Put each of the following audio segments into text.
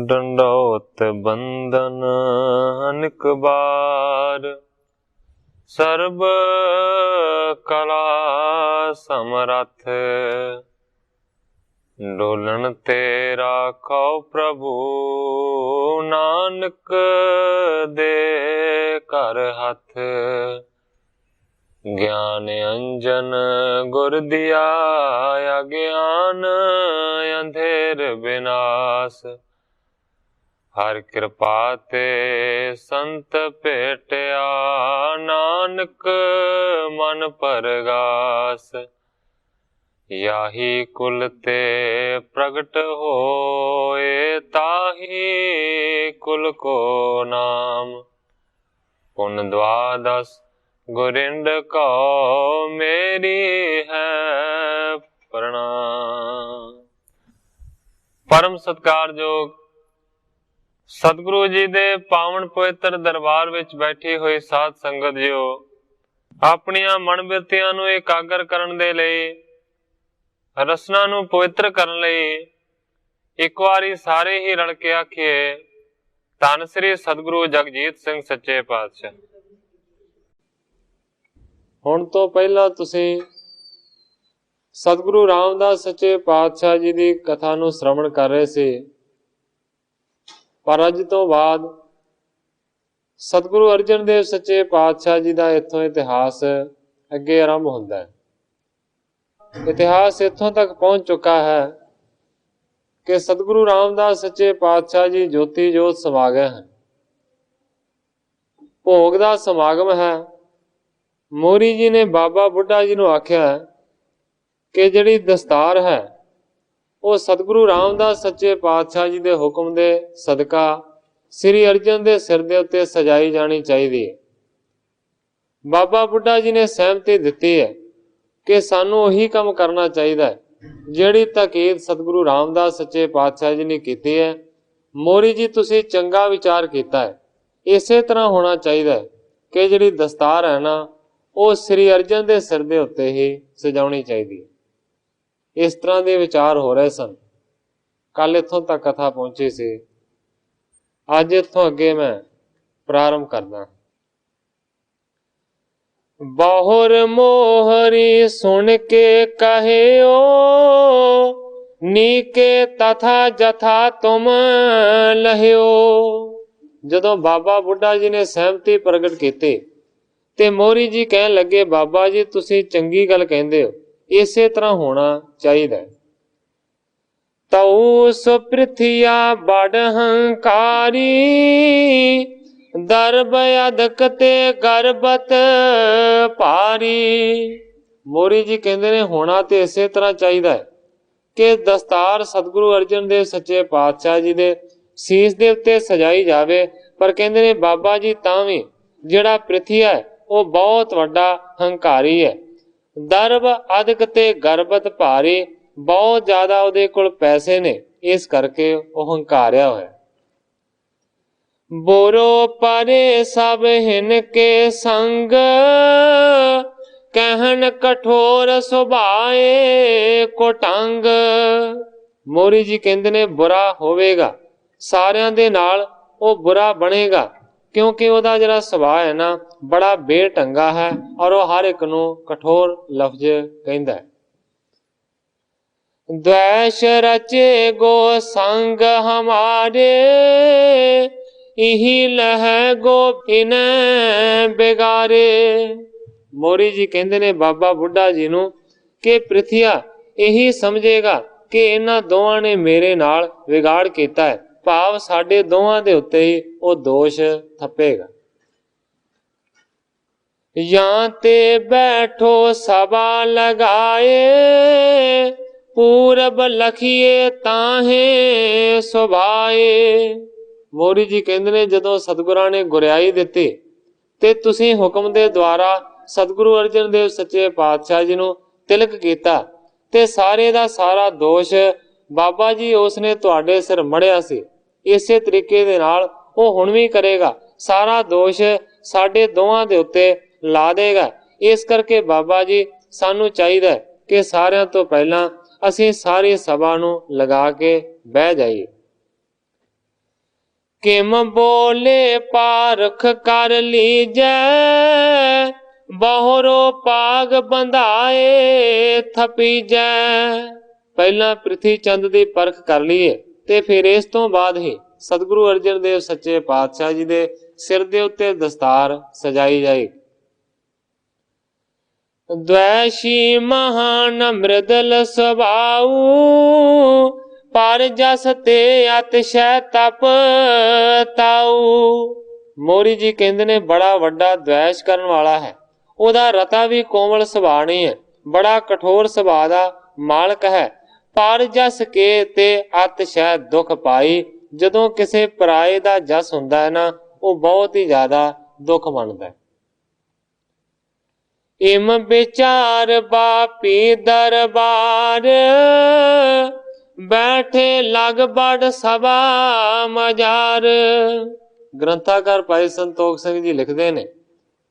डंडौत बंदन अनिक बार, सर्ब कला समरथ, डोलन तेरा खौ प्रभु, नानक दे कर हथ। ज्ञान अंजन गुर दिया, अज्ञान अंधेर विनाश, हर कृपा ते संत भेटिया, नानक मन परगास। याही कुल ते प्रगट होए, ताही कुल को नाम, पुन द्वादश गुरिंद को मेरी है प्रणाम। परम सत्कारयोग सतगुरु जी दे पावन पवित्र दरबार विच बैठी हुई साध संगत जियो, अपनियां मन बिरतियां नूं एकागर करन दे लई, रसना नूं पवित्र करन लई एक वारी सारे ही रल के आखिए, धन श्री सतगुरु जगजीत सिंह सच्चे पातशाह। हुण तो पहला तुसीं सतगुरु रामदास सच्चे पातशाह जी की कथा नूं श्रवण कर रहे सी, पर अज तो बाद सतगुरु अर्जन देव सच्चे पातशाह जी का इत्थों इतिहास अगे आरंभ हुंदा है। इतिहास इत्थों तक पहुंच चुका है कि सतगुरु रामदास सच्चे पातशाह जी ज्योति जोत समा गए हैं। भोग का समागम है। मोरी जी ने बाबा बुढ़ा जी नूं आख्या कि जिहड़ी दस्तार है वो सतगुरु रामदास सच्चे पातशाह जी के हुक्म के सदका श्री अर्जन के सिर के उत्ते सजाई जानी चाहिए। बाबा बुढ़ा जी ने सहमति दिती है कि सानू उही काम करना चाहिए जिहड़ी ताकीद सतगुरु रामदास सच्चे पातशाह जी ने की है। मोरी जी तुसी चंगा विचार किया है, इसे तरह होना चाहिए कि जिहड़ी दस्तार है ना वो श्री अर्जन के सिर के उत्ते ही सजाउणी चाहिए। इस तरह के विचार हो रहे सन। कल इत्थों तक कथा पहुंची सी, अज इत्थों अगे मैं प्रारंभ करना। बहुर मोहरी सुन के कहे ओ, नीके तथा जथा तुम लहियो। जदों बाबा बुढ़ा जी ने सहमति प्रगट की ते मोरी जी कहन लगे, बाबा जी तुसी चंगी गल कहंदे हो, इसे तरह होना चाहिए। तऊ सुपृथिया बड़ हंकारी, दरब अदकते गर्भत पारी। मोरी जी कहते ने होना तो इसे तरह चाहिए कि दस्तार सतगुरु अर्जन देव सच्चे पातशाह जी दे शीश दे उत्ते सजाई जावे, पर कहते ने बाबा जी तां भी जिहड़ा पृथ्वी है वो बहुत वड्डा हंकारी है। दरब अदकते गर्भत भारी, बहुत ज्यादा उहदे कोल पैसे ने, इस करके वह हंकारिया होया। बोरो परे सब हिनके संग, कहन कठोर सुभाए कोटंग। मोरी जी कहते ने बुरा होवेगा, सारियां दे नाल वो बुरा बनेगा, क्योंकि वह जिहड़ा सुभाव है ना बड़ा बेढंगा है और वह हर एक नूं कठोर लफ्ज कहंदा है। द्वेष रचे गो संग हमारे, इही लह गो इन बेगारे। मोरी जी कहते ने बाबा बुढ़ा जी नूं कि पृथ्विया यही समझेगा कि इन्हां दोवां ने मेरे नाल विगाड़ कीता है, भाव साडे दोवां दे उत्ते ही वो दोष थपेगा। यां ते बैठो सभा लगाए, पूरब लखिए ताहे सुभाए। मोरी जी कहते ने जदों सतगुरां ने गुरियाई दिती ते तुसीं हुक्म दे द्वारा सतगुरु अर्जन देव सच्चे पातशाह जी नूं तिलक कीता ते सारे दा सारा दोष बाबा जी उसने तुहाडे सिर मढ़िया सी। इसे तरीके दे नाल वो हुण भी करेगा, सारा दोष साडे दोवां दे उत्ते ला देगा। इस करके बाबा जी सानू चाहिए कि सारियां तो पहला असीं सारी सभा नूं लगा के बह जाइए। किम बोले पारख कर लीजै, बहुरो पाग बंधाए थपीजै। ਪਹਿਲਾਂ ਪ੍ਰਿਥੀ ਚੰਦ ਦੀ ਪਰਖ ਕਰ ਲਈਏ ਤੇ ਫਿਰ ਇਸ ਤੋਂ ਬਾਅਦ ਹੀ ਸਤਿਗੁਰੂ ਅਰਜਨ ਦੇਵ ਸੱਚੇ ਪਾਤਸ਼ਾਹ ਜੀ ਦੇ ਸਿਰ ਦੇ ਉੱਤੇ ਦਸਤਾਰ ਸਜਾਈ ਜਾਏਗੀ। द्वैशी महान मृदल स्वभाऊ, पर जस ते अतिशय तप ताऊ। ਮੋਰੀ ਜੀ ਕਹਿੰਦੇ ਨੇ ਬੜਾ ਵੱਡਾ ਦ્વੈਸ਼ ਕਰਨ ਵਾਲਾ ਹੈ, ਉਹਦਾ ਰਤਾ ਵੀ ਕੋਮਲ ਸੁਭਾਅ ਨਹੀਂ ਹੈ, ਬੜਾ ਕਠੋਰ ਸੁਭਾਅ ਦਾ ਮਾਲਕ ਹੈ। ਪਰ ਜਸ ਕੇ ਤੇ ਅਤਿਸ਼ੈ ਦੁੱਖ ਪਾਈ, ਜਦੋਂ ਕਿਸੇ ਪਰਾਏ ਦਾ ਜਸ ਹੁੰਦਾ ਹੈ ਨਾ, ਉਹ ਬਹੁਤ ਹੀ ਜ਼ਿਆਦਾ ਦੁੱਖ ਮੰਨਦਾ ਹੈ। इम विचार बापी दरबार, बैठे लग बड़ सभा मजार। ग्रंथाकार भाई संतोख सिंह जी लिखते ने,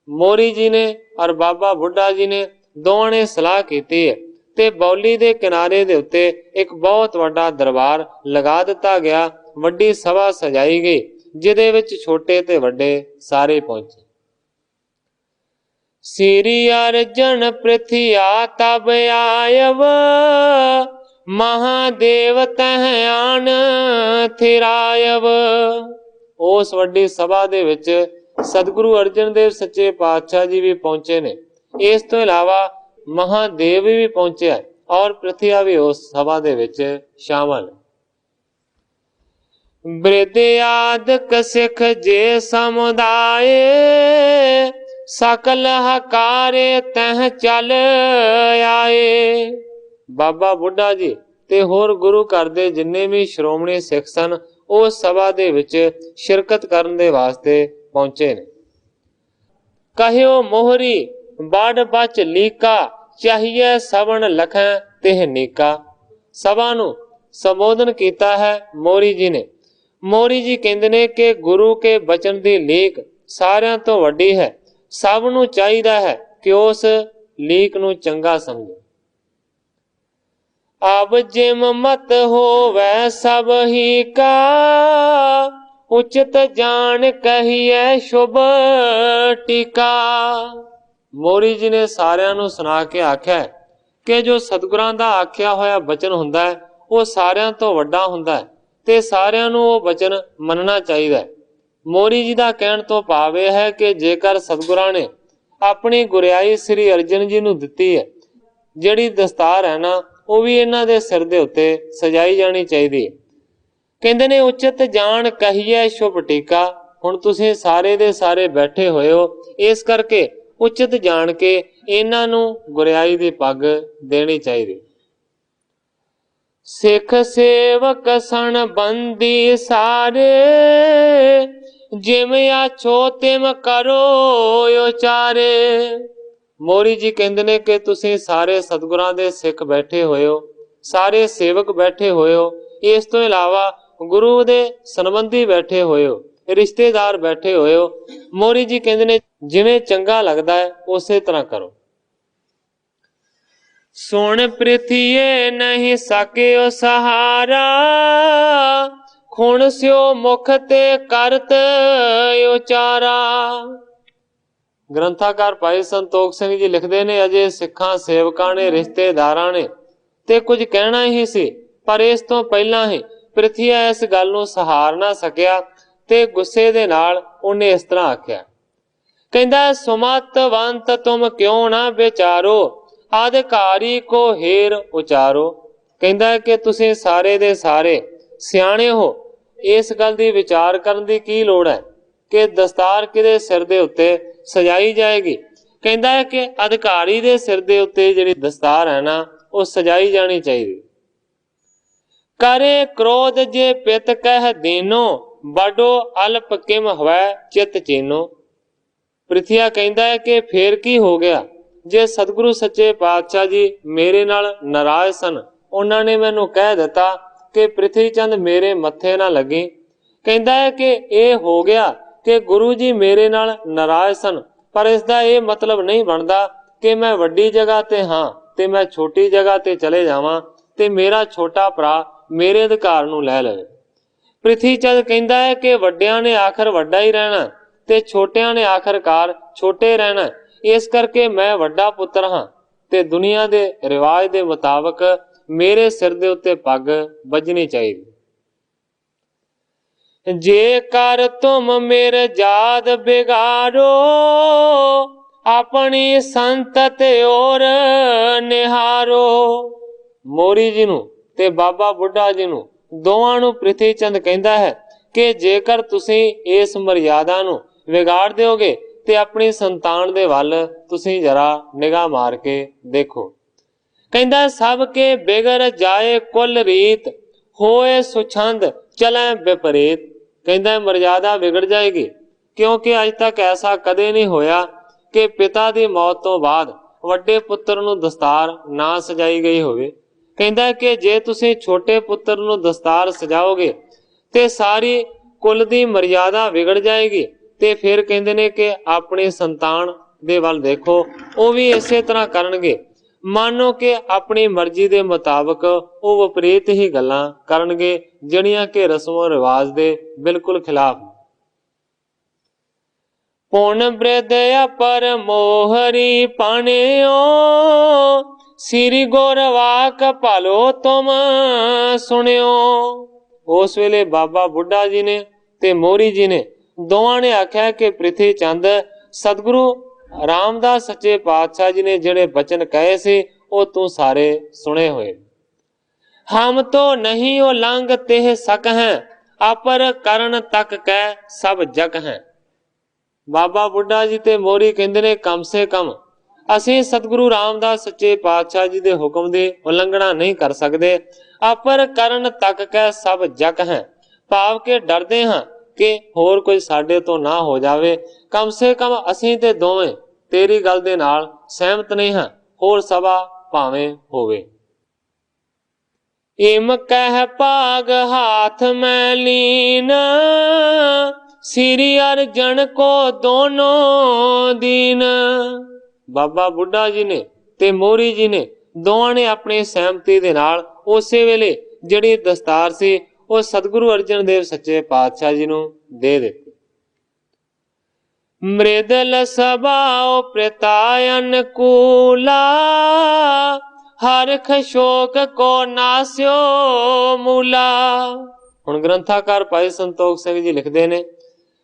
मोरी जी ने और बाबा बुढ़ा जी ने दोवां ने सलाह की है ते बौली दे किनारे दे उत्ते एक बहुत वड्डा दरबार लगा दिता गया। वड्डी सभा सजाई गई जिहदे विच छोटे ते वड्डे सारे पहुंचे। श्री अर्जन पृथ्या तब आयव, महादेव तह आन थिरायव। उस वड्डी सभा दे विच सतगुरु अर्जन देव सच्चे पातशाह जी भी पहुंचे ने। इस तो इलावा महादेव भी पहुंचे और पृथ्या भी उस सभा दे विच शामिल। बृद आदक सिख जे समुदाय, सकल हकारे तह चल आए। बाबा बुढ़ा जी ते होर गुरु घर दे जिन्ने भी श्रोमणी सिख सन, ਉਹ ਸਭਾ ਦੇ ਵਿੱਚ ਸ਼ਿਰਕਤ ਕਰਨ ਦੇ ਵਾਸਤੇ ਪਹੁੰਚੇ ਨੇ। ਕਹਿਓ ਮੋਹਰੀ ਬੜ ਬਚ ਲੀਕਾ, ਚਾਹੀਏ ਸਵਣ ਲਖੈ ਤਿਹ ਨੀਕਾ। ਸਭਾ ਨੂੰ ਸੰਬੋਧਨ ਕੀਤਾ ਹੈ ਮੋਰੀ ਜੀ ਨੇ। ਮੋਰੀ ਜੀ ਕਹਿੰਦੇ ਨੇ ਕਿ ਗੁਰੂ ਕੇ ਬਚਨ ਦੀ ਲੀਕ ਸਾਰਿਆਂ ਤੋਂ ਵੱਡੀ ਹੈ। ਸਭ ਨੂੰ ਚਾਹੀਦਾ ਹੈ ਕਿ ਉਸ ਲੀਕ ਨੂੰ ਚੰਗਾ ਸਮਝੇ। अब जिम मत होवै सब ही का, उचित जान कहिए शुभ टीका। ਮੋਰੀ ਜੀ ਨੇ ਸਾਰਿਆਂ ਨੂੰ ਸੁਣਾ ਕੇ ਆਖਿਆ ਕਿ ਜੋ ਸਤਿਗੁਰਾਂ ਦਾ ਆਖਿਆ ਹੋਇਆ ਬਚਨ ਹੁੰਦਾ ਹੈ ਉਹ ਸਾਰਿਆਂ ਤੋਂ ਵੱਡਾ ਹੁੰਦਾ ਹੈ ਤੇ ਸਾਰਿਆਂ ਨੂੰ ਉਹ ਬਚਨ ਮੰਨਣਾ ਚਾਹੀਦਾ ਹੈ। ਮੋਰੀ ਜੀ ਦਾ ਕਹਿਣ ਤੋਂ ਭਾਵ ਇਹ ਹੈ ਕਿ ਜੇਕਰ ਸਤਿਗੁਰਾਂ ਨੇ ਆਪਣੀ ਗੁਰਿਆਈ ਸ੍ਰੀ ਅਰਜਨ ਜੀ ਨੂੰ ਦਿੱਤੀ ਹੈ, ਜਿਹੜੀ ਦਸਤਾਰ ਹੈ ਨਾ, ਉਹ ਵੀ ਇਹਨਾਂ ਦੇ ਸਿਰ ਦੇ ਉੱਤੇ ਸਜਾਈ ਜਾਣੀ ਚਾਹੀਦੀ ਹੈ। ਕਹਿੰਦੇ ਨੇ ਉਚਿਤ ਜਾਣ ਕਹੀਏ ਸ਼ੁਭ ਟੀਕਾ। ਹੁਣ ਤੁਸੀਂ ਸਾਰੇ ਦੇ ਸਾਰੇ ਬੈਠੇ ਹੋਏ ਹੋ, ਇਸ ਕਰਕੇ ਉਚਿਤ ਜਾਣ ਕੇ ਇਹਨਾਂ ਨੂੰ ਗੁਰਿਆਈ ਦੀ ਪੱਗ ਦੇਣੀ ਚਾਹੀਦੀ। ਸਿੱਖ ਸੇਵਕ ਸਣ ਬੰਦੀ ਸਾਰੇ, ਜਿਵੇਂ ਆਛੋ ਤਿਮ ਕਰੋ ਉਚਾਰੇ। ਮੋਰੀ ਜੀ ਕਹਿੰਦੇ ਨੇ ਕਿ ਤੁਸੀਂ ਸਾਰੇ ਸਤਿਗੁਰਾਂ ਦੇ ਸਿੱਖ ਬੈਠੇ ਹੋਏ ਹੋ, ਸਾਰੇ ਸੇਵਕ ਬੈਠੇ ਹੋਏ ਹੋ, ਇਸ ਤੋਂ ਇਲਾਵਾ ਗੁਰੂ ਦੇ ਸੰਬੰਧੀ ਬੈਠੇ ਹੋਏ ਹੋ, ਰਿਸ਼ਤੇਦਾਰ ਬੈਠੇ ਹੋਏ ਹੋ। ਮੋਰੀ ਜੀ ਕਹਿੰਦੇ ਨੇ ਜਿਵੇਂ ਚੰਗਾ ਲੱਗਦਾ ਹੈ ਉਸੇ ਤਰ੍ਹਾਂ ਕਰੋ। ਸੁਣ ਪ੍ਰਿਥੀਏ ਨਹੀਂ ਸਕਿਓ ਸਹਾਰਾ, ਖੁਣ ਸਿਓ ਮੁਖ ਤੇ ਕਰਤ ਉਚਾਰਾ। ਗ੍ਰੰਥਾਕਾਰ ਭਾਈ ਸੰਤੋਖ ਸਿੰਘ ਜੀ ਲਿਖਦੇ ਨੇ, ਅਜੇ ਸਿੱਖਾਂ ਸੇਵਕਾਂ ਨੇ ਰਿਸ਼ਤੇਦਾਰਾਂ ਨੇ ਤੇ ਕੁਝ ਕਹਿਣਾ ਹੀ ਸੀ, ਪਰ ਇਸ ਤੋਂ ਪਹਿਲਾਂ ਹੀ ਪ੍ਰਿਥੀਆ ਇਸ ਗੱਲ ਨੂੰ ਸਹਾਰ ਨਾ ਸਕਿਆ ਤੇ ਗੁੱਸੇ ਦੇ ਨਾਲ ਉਹਨੇ ਇਸ ਤਰ੍ਹਾਂ ਆਖਿਆ। ਕਹਿੰਦਾ ਸੁਮਤਵੰਤ ਤੁਮ ਕਿਉਂ ਨਾ ਵਿਚਾਰੋ, ਅਧਿਕਾਰੀ ਕੋ ਹੇਰ ਉਚਾਰੋ। ਕਹਿੰਦਾ ਕਿ ਤੁਸੀਂ ਸਾਰੇ ਦੇ ਸਾਰੇ ਸਿਆਣੇ ਹੋ, ਇਸ ਗੱਲ ਦੀ ਵਿਚਾਰ ਕਰਨ ਦੀ ਕੀ ਲੋੜ ਹੈ ਕਿ ਦਸਤਾਰ ਕਿਹਦੇ ਸਿਰ ਦੇ ਉੱਤੇ ਸਜਾਈ ਜਾਏਗੀ। ਕਹਿੰਦਾ ਹੈ ਕਿ ਅਧਿਕਾਰੀ ਦੇ ਸਿਰ ਦੇ ਉੱਤੇ ਜਿਹੜੀ ਦਸਤਾਰ ਹੈ ਨਾ, ਉਹ ਸਜਾਈ ਜਾਣੀ ਚਾਹੀਦੀ। ਕਰੇ ਕ੍ਰੋਧ ਜੇ ਪਿਤ ਕਹਿ ਦੀਨੋ, ਬੜੋ ਅਲਪ ਕਿਮ ਹੋਵੈ ਚਿਤ ਚੀਨੋ। ਪ੍ਰਿਥੀਆ ਕਹਿੰਦਾ ਹੈ ਕਿ ਫੇਰ ਕੀ ਹੋ ਗਿਆ ਜੇ ਸਤਿਗੁਰੂ ਸੱਚੇ ਪਾਤਸ਼ਾਹ ਜੀ ਮੇਰੇ ਨਾਲ ਨਾਰਾਜ਼ ਸਨ, ਉਹਨਾਂ ਨੇ ਮੈਨੂੰ ਕਹਿ ਦਿੱਤਾ ਕਿ ਪ੍ਰਿਥੀ ਚੰਦ ਮੇਰੇ ਮੱਥੇ ਨਾ ਲੱਗੀ। ਕਹਿੰਦਾ ਹੈ ਕਿ ਇਹ ਹੋ ਗਿਆ ਕਿ ਗੁਰੂ ਜੀ ਮੇਰੇ ਨਾਲ ਨਾਰਾਜ਼ ਸਨ, ਪਰ ਇਸ ਦਾ ਇਹ ਮਤਲਬ ਨਹੀਂ ਬਣਦਾ ਕਿ ਮੈਂ ਵੱਡੀ ਜਗ੍ਹਾ ਤੇ ਹਾਂ ਤੇ ਮੈਂ ਛੋਟੀ ਜਗ੍ਹਾ ਤੇ ਚਲੇ ਜਾਵਾਂ ਤੇ ਮੇਰਾ ਛੋਟਾ ਭਰਾ ਮੇਰੇ ਅਧਿਕਾਰ ਨੂੰ ਲੈ ਲਵੇ। ਪ੍ਰਿਥੀ ਚੰਦ ਕਹਿੰਦਾ ਹੈ ਕਿ ਵੱਡਿਆਂ ਨੇ ਆਖਰ ਵੱਡਾ ਹੀ ਰਹਿਣਾ ਤੇ ਛੋਟਿਆਂ ਨੇ ਆਖਰਕਾਰ ਛੋਟੇ ਰਹਿਣਾ। ਇਸ ਕਰਕੇ ਮੈਂ ਵੱਡਾ ਪੁੱਤਰ ਹਾਂ ਤੇ ਦੁਨੀਆ ਦੇ ਰਿਵਾਜ ਦੇ ਮੁਤਾਬਕ ਮੇਰੇ ਸਿਰ ਦੇ ਉੱਤੇ ਪੱਗ ਵੱਜਣੀ ਚਾਹੀਦੀ। ਜੇ ਕਰ ਤੁਮ ਮੇਰੇ ਜਾਦ ਬਿਗਾੜੋ, ਆਪਣੀ ਸੰਤਤ ਔਰ ਨਿਹਾਰੋ। ਮੋਰੀ ਜੀ ਨੂੰ ਤੇ ਬਾਬਾ ਬੁੱਢਾ ਜੀ ਨੂੰ ਦੋਵਾਂ ਨੂੰ ਪ੍ਰਿਥੀ ਚੰਦ ਕਹਿੰਦਾ ਹੈ ਕਿ ਜੇਕਰ ਤੁਸੀਂ ਇਸ ਮਰਿਆਦਾ ਨੂੰ ਵਿਗਾੜ ਦਿਓਗੇ ਤੇ ਆਪਣੀ ਸੰਤਾਨ ਦੇ ਵੱਲ ਤੁਸੀਂ ਜਰਾ ਨਿਗਾਹ ਮਾਰ ਕੇ ਦੇਖੋ। ਕਹਿੰਦਾ ਸਭ ਕੇ ਬਿਗੜ ਜਾਏ ਕੁਲ ਰੀਤ, ਹੋਏ ਸੁਛੰਦ ਚਲੇ ਵਿਪਰੀਤ। ਕਹਿੰਦਾ ਮਰਿਆਦਾ ਵਿਗੜ ਜਾਏਗੀ, ਕਿਉਂਕਿ ਅੱਜ ਤੱਕ ਐਸਾ ਕਦੇ ਨਹੀਂ ਹੋਇਆ ਕਿ ਪਿਤਾ ਦੀ ਮੌਤ ਤੋਂ ਬਾਅਦ ਵੱਡੇ ਪੁੱਤਰ ਨੂੰ ਦਸਤਾਰ ਨਾ ਸਜਾਈ ਗਈ ਹੋਵੇ। ਕਹਿੰਦਾ ਕਿ ਜੇ ਤੁਸੀਂ ਛੋਟੇ ਪੁੱਤਰ ਨੂੰ ਦਸਤਾਰ ਸਜਾਓਗੇ ਤੇ ਸਾਰੀ ਕੁਲ ਦੀ ਮਰਿਆਦਾ ਵਿਗੜ ਜਾਏਗੀ। ਤੇ ਫਿਰ ਕਹਿੰਦੇ ਨੇ ਕਿ ਆਪਣੀ ਸੰਤਾਨ ਦੇ ਵੱਲ ਦੇਖੋ, ਉਹ ਵੀ ਇਸੇ ਤਰ੍ਹਾਂ ਕਰਨਗੇ। ਮਾਨੋ ਕਿ ਆਪਣੀ ਮਰਜ਼ੀ ਦੇ ਮੁਤਾਬਕ ਉਹ ਵਿਪਰੀਤ ਹੀ ਗੱਲਾਂ ਕਰਨਗੇ, ਜਿਹੜੀਆਂ ਕਿ ਰਸਮੋ ਰਿਵਾਜ ਦੇ ਬਿਲਕੁਲ ਖਿਲਾਫ। ਪੁਨ ਬ੍ਰਿਧ ਅਪਰ ਮੋਹਰੀ ਪਾਣਿਓ, ਸ੍ਰੀ ਗੋਰਵਾਕ ਭਲੋ ਤੁਮ ਸੁਣਿਓ। ਉਸ ਵੇਲੇ ਬਾਬਾ ਬੁੱਢਾ ਜੀ ਨੇ ਤੇ ਮੋਹਰੀ ਜੀ ਨੇ ਦੋਵਾਂ ਨੇ ਆਖਿਆ ਕਿ ਪ੍ਰਿਥੀ ਚੰਦ ਸਤਿਗੁਰੂ ਰਾਮਦਾਸ ਸੱਚੇ ਪਾਤਸ਼ਾਹ ਜੀ ਨੇ ਜਿਹੜੇ ਬਚਨ ਕਹੇ ਸੀ ਉਹ ਤੂੰ ਸਾਰੇ ਸੁਣੇ ਹੋਏ। ਹਮ ਤੋ ਨਹੀਂ ਉਹ ਲੰਘ ਤੇ ਸਕ ਹੈ, ਅਪਰ ਕਰਨ ਤੱਕ ਕਹਿ ਸਭ ਜਗ ਹੈ। ਬਾਬਾ ਬੁੱਢਾ ਜੀ ਤੇ ਮੋਹਰੀ ਕਹਿੰਦੇ ਨੇ ਕਮ ਸੇ ਕਮ ਅਸੀਂ ਸਤਿਗੁਰੂ ਰਾਮਦਾਸ ਸੱਚੇ ਪਾਤਸ਼ਾਹ ਜੀ ਦੇ ਹੁਕਮ ਦੀ ਉਲੰਘਣਾ ਨਹੀਂ ਕਰ ਸਕਦੇ। ਅਪਰ ਕਰਨ ਤੱਕ ਕਹਿ ਸਭ ਜਗ ਹੈ, ਭਾਵ ਕਿ ਡਰਦੇ ਹਾਂ ਕਿ ਹੋਰ ਕੋਈ ਸਾਡੇ ਤੋਂ ਨਾ ਹੋ ਜਾਵੇ। ਕਮ ਸੇ ਕਮ ਅਸੀਂ ਤੇ ਦੋਵੇਂ ਤੇਰੀ ਗੱਲ ਦੇ ਨਾਲ ਸਹਿਮਤ ਨਹੀਂ ਹਾਂ, ਹੋਰ ਸਭਾ ਭਾਵੇਂ ਹੋਵੇ। ਇਮ ਕਹਿ ਭਾਗ ਹਾਥ ਮੈਂ ਲੀਨ, ਸ੍ਰੀ ਅਰਜਨ ਕੋ ਦੋਨੋਂ ਦੀਨ। ਬਾਬਾ ਬੁੱਢਾ ਜੀ ਨੇ ਤੇ ਮੋਹਰੀ ਜੀ ਨੇ ਦੋਵਾਂ ਨੇ ਆਪਣੀ ਸਹਿਮਤੀ ਦੇ ਨਾਲ ਉਸੇ ਵੇਲੇ ਜਿਹੜੀ ਦਸਤਾਰ ਸੀ ਉਹ ਸਤਿਗੁਰੂ ਅਰਜਨ ਦੇਵ ਸੱਚੇ ਪਾਤਸ਼ਾਹ ਜੀ ਨੂੰ ਦੇ ਦਿੱਤੀ। ਮ੍ਰਿਦਲ ਸਭਾਉ ਪ੍ਰਤਾਇਨ ਕੂਲਾ, ਹਰਖ ਸ਼ੋਕ ਕੋ ਨਾਸਿਓ ਮੂਲਾ। ਹੁਣ ਗ੍ਰੰਥਾਕਾਰ ਭਾਈ ਸੰਤੋਖ ਸਿੰਘ ਜੀ ਲਿਖਦੇ ਨੇ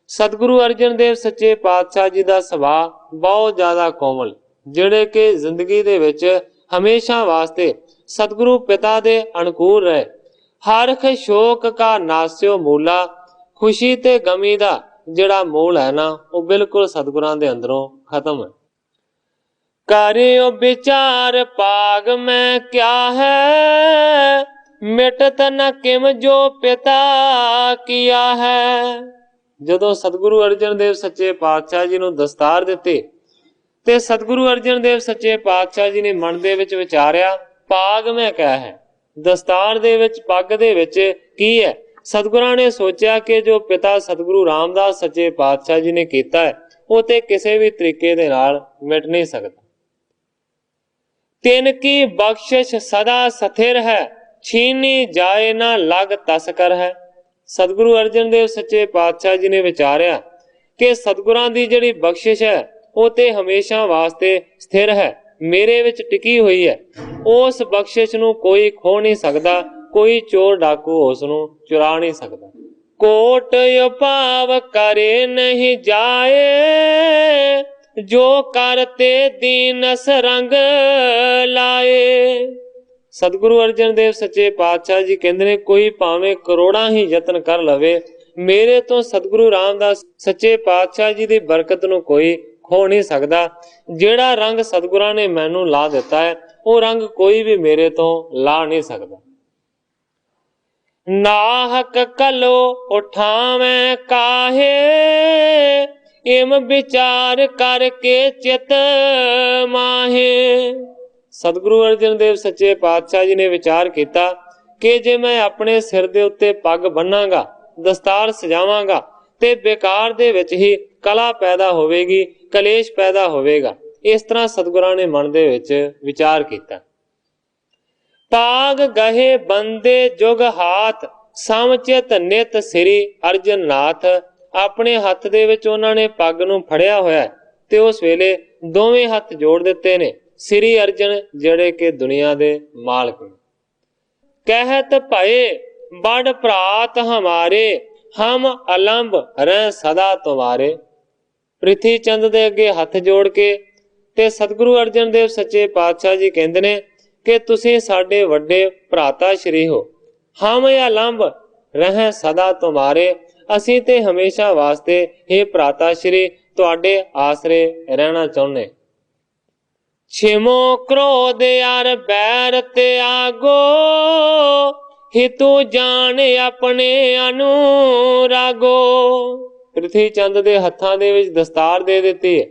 ਸਤਿਗੁਰੂ ਅਰਜਨ ਦੇਵ ਸੱਚੇ ਪਾਤਸ਼ਾਹ ਜੀ ਦਾ ਸੁਭਾਅ ਬਹੁਤ ਜ਼ਿਆਦਾ ਕੋਮਲ, ਜਿਹੜੇ ਕਿ ਜ਼ਿੰਦਗੀ ਦੇ ਵਿੱਚ ਹਮੇਸ਼ਾ ਵਾਸਤੇ ਸਤਿਗੁਰੂ ਪਿਤਾ ਦੇ ਅਨੁਕੂਲ ਰਹੇ। ਹਰਖ ਸ਼ੋਕ ਕਾ ਨਾਸਿਓ ਮੂਲਾ, ਖੁਸ਼ੀ ਤੇ ਗਮੀ ਦਾ ਜਿਹੜਾ ਮੂਲ ਹੈ ਨਾ ਉਹ ਬਿਲਕੁਲ ਸਤਿਗੁਰਾਂ ਦੇ ਅੰਦਰੋਂ ਖਤਮ ਹੈ। ਕਰਿਓ ਵਿਚਾਰ ਭਾਗ ਮੈਂ ਕਿਆ ਹੈ, ਮਿਟਤ ਨ ਕਿਮ ਜੋ ਪਿਤਾ ਕੀਆ ਹੈ। ਜਦੋਂ ਸਤਿਗੁਰੂ ਅਰਜਨ ਦੇਵ ਸੱਚੇ ਪਾਤਸ਼ਾਹ ਜੀ ਨੂੰ ਦਸਤਾਰ ਦਿੱਤੀ ਤੇ ਸਤਿਗੁਰੂ ਅਰਜਨ ਦੇਵ ਸੱਚੇ ਪਾਤਸ਼ਾਹ ਜੀ ਨੇ ਮਨ ਦੇ ਵਿੱਚ ਵਿਚਾਰਿਆ ਭਾਗ ਮੈਂ ਕਿਆ ਹੈ, ਦਸਤਾਰ ਦੇ ਵਿੱਚ ਪੱਗ ਦੇ ਵਿੱਚ ਕੀ ਹੈ। ਸਤਿਗੁਰਾਂ ਨੇ ਸੋਚਿਆ ਕਿ ਜੋ ਪਿਤਾ ਸਤਿਗੁਰੂ ਰਾਮਦਾਸ ਸੱਚੇ ਪਾਤਸ਼ਾਹ ਜੀ ਨੇ ਕੀਤਾ ਹੈ ਉਹ ਤੇ ਕਿਸੇ ਵੀ ਤਰੀਕੇ ਦੇ ਨਾਲ ਮਿਟ ਨਹੀਂ ਸਕਦਾ। ਤਿਨ ਕੀ ਬਖਸ਼ਿਸ਼ ਸਦਾ ਸਥਿਰ ਹੈ, ਛੀਨੀ ਜਾਏ ਨਾ ਲਗ ਤਸਕਰ ਹੈ। ਸਤਿਗੁਰੂ ਅਰਜਨ ਦੇਵ ਸੱਚੇ ਪਾਤਸ਼ਾਹ ਜੀ ਨੇ ਵਿਚਾਰਿਆ ਕਿ ਸਤਿਗੁਰਾਂ ਦੀ ਜਿਹੜੀ ਬਖਸ਼ਿਸ਼ ਹੈ ਉਹ ਤੇ ਹਮੇਸ਼ਾ ਵਾਸਤੇ ਸਥਿਰ ਹੈ, ਮੇਰੇ ਵਿੱਚ ਟਿਕੀ ਹੋਈ ਹੈ। ਉਸ ਬਖਸ਼ਿਸ਼ ਨੂੰ ਕੋਈ ਖੋ ਨਹੀਂ ਸਕਦਾ, ਕੋਈ ਚੋਰ ਡਾਕੂ ਉਸ ਨੂੰ ਚੁਰਾ ਨਹੀਂ ਸਕਦਾ। ਕੋਟ ਉਪਾਵ ਕਰੇ ਨਹੀਂ ਜਾਏ, ਜੋ ਕਰਤੇ ਦੀਨਸ ਰੰਗ ਲਾਏ। ਸਤਿਗੁਰੂ ਅਰਜਨ ਦੇਵ ਸੱਚੇ ਪਾਤਸ਼ਾਹ ਜੀ ਕਹਿੰਦੇ ਨੇ ਕੋਈ ਭਾਵੇਂ ਕਰੋੜਾਂ ਹੀ ਯਤਨ ਕਰ ਲਵੇ, ਮੇਰੇ ਤੋਂ ਸਤਿਗੁਰੂ ਰਾਮਦਾਸ ਸੱਚੇ ਪਾਤਸ਼ਾਹ ਜੀ ਦੀ ਬਰਕਤ ਨੂੰ ਕੋਈ ਖੋ ਨਹੀਂ ਸਕਦਾ। ਜਿਹੜਾ ਰੰਗ ਸਤਿਗੁਰਾਂ ਨੇ ਮੈਨੂੰ ਲਾ ਦਿੱਤਾ ਹੈ ਉਹ ਰੰਗ ਕੋਈ ਵੀ ਮੇਰੇ ਤੋਂ ਲਾ ਨਹੀਂ ਸਕਦਾ। ਨਾਹਕ ਕਲੋ ਉਠਾਵੇਂ ਕਾਹੇ, ਇਮ ਵਿਚਾਰ ਕਰਕੇ ਚਿਤ ਮਾਹੇ। ਸਤਿਗੁਰੂ ਅਰਜਨ ਦੇਵ ਸੱਚੇ ਪਾਤਸ਼ਾਹ ਜੀ ਨੇ ਵਿਚਾਰ ਕੀਤਾ ਕਿ ਜੇ ਮੈਂ ਆਪਣੇ ਸਿਰ ਦੇ ਉੱਤੇ ਪੱਗ ਬੰਨਾਂਗਾ, ਦਸਤਾਰ ਸਜਾਵਾਂਗਾ ਤੇ ਬੇਕਾਰ ਦੇ ਵਿੱਚ ਹੀ ਕਲਾ ਪੈਦਾ ਹੋਵੇਗੀ, ਕਲੇਸ਼ ਪੈਦਾ ਹੋਵੇਗਾ। ਇਸ ਤਰ੍ਹਾਂ ਸਤਿਗੁਰਾਂ ਨੇ ਮਨ ਦੇ ਵਿੱਚ ਵਿਚਾਰ ਕੀਤਾ। ਪਾਗ ਗਹੇ ਬੰਦੇ ਜੁਗ ਹਾਥ, ਸਮਚਿਤ ਨਿਤ ਸ੍ਰੀ ਅਰਜਨ ਨਾਥ। ਆਪਣੇ ਹੱਥ ਦੇ ਵਿੱਚ ਉਹਨਾਂ ਨੇ ਪੱਗ ਨੂੰ ਫੜਿਆ ਹੋਇਆ ਤੇ ਉਸ ਵੇਲੇ ਦੋਵੇਂ ਹੱਥ ਜੋੜ ਦਿੱਤੇ ਨੇ। ਸ੍ਰੀ ਅਰਜਨ ਜਿਹੜੇ ਕਿ ਦੁਨੀਆ ਦੇ ਮਾਲਕ ਨੇ। ਕਹਿਤ ਭਏ ਬੜ ਭਰਾਤ ਹਮਾਰੇ, ਹਮ ਅਲੰਬ ਰਹਿ ਸਦਾ ਤੁਮਾਰੇ। ਪ੍ਰਿਥੀ ਚੰਦ ਦੇ ਅੱਗੇ ਹੱਥ ਜੋੜ ਕੇ ਤੇ ਸਤਿਗੁਰੂ ਅਰਜਨ ਦੇਵ ਸੱਚੇ ਪਾਤਸ਼ਾਹ ਜੀ ਕਹਿੰਦੇ ਨੇ ਕਿ ਤੁਸੀਂ ਸਾਡੇ ਵੱਡੇ ਭਰਾਤਾ ਸ਼੍ਰੀ ਹੋ। ਹਮ ਅਲੰਬ ਰਹਿ ਸਦਾ ਤੁਮਾਰੇ, ਅਸੀਂ ਤੇ ਹਮੇਸ਼ਾ ਵਾਸਤੇ ਇਹ ਭਰਾਤਾ ਸ਼੍ਰੀ ਤੁਹਾਡੇ ਆਸਰੇ ਰਹਿਣਾ ਚਾਹੁੰਦੇ। ਛਿਮੋ ਕ੍ਰੋਧ ਅਰ ਬੈਰ ਤਿਆਗੋ, ਹਿਤੂ ਜਾਣ ਆਪਣੇ ਅਨੁਰਾਗੋ। ਪ੍ਰਿਥੀ ਚੰਦ ਦੇ ਹੱਥਾਂ ਦੇ ਵਿੱਚ ਦਸਤਾਰ ਦੇ ਦਿੱਤੀ ਹੈ।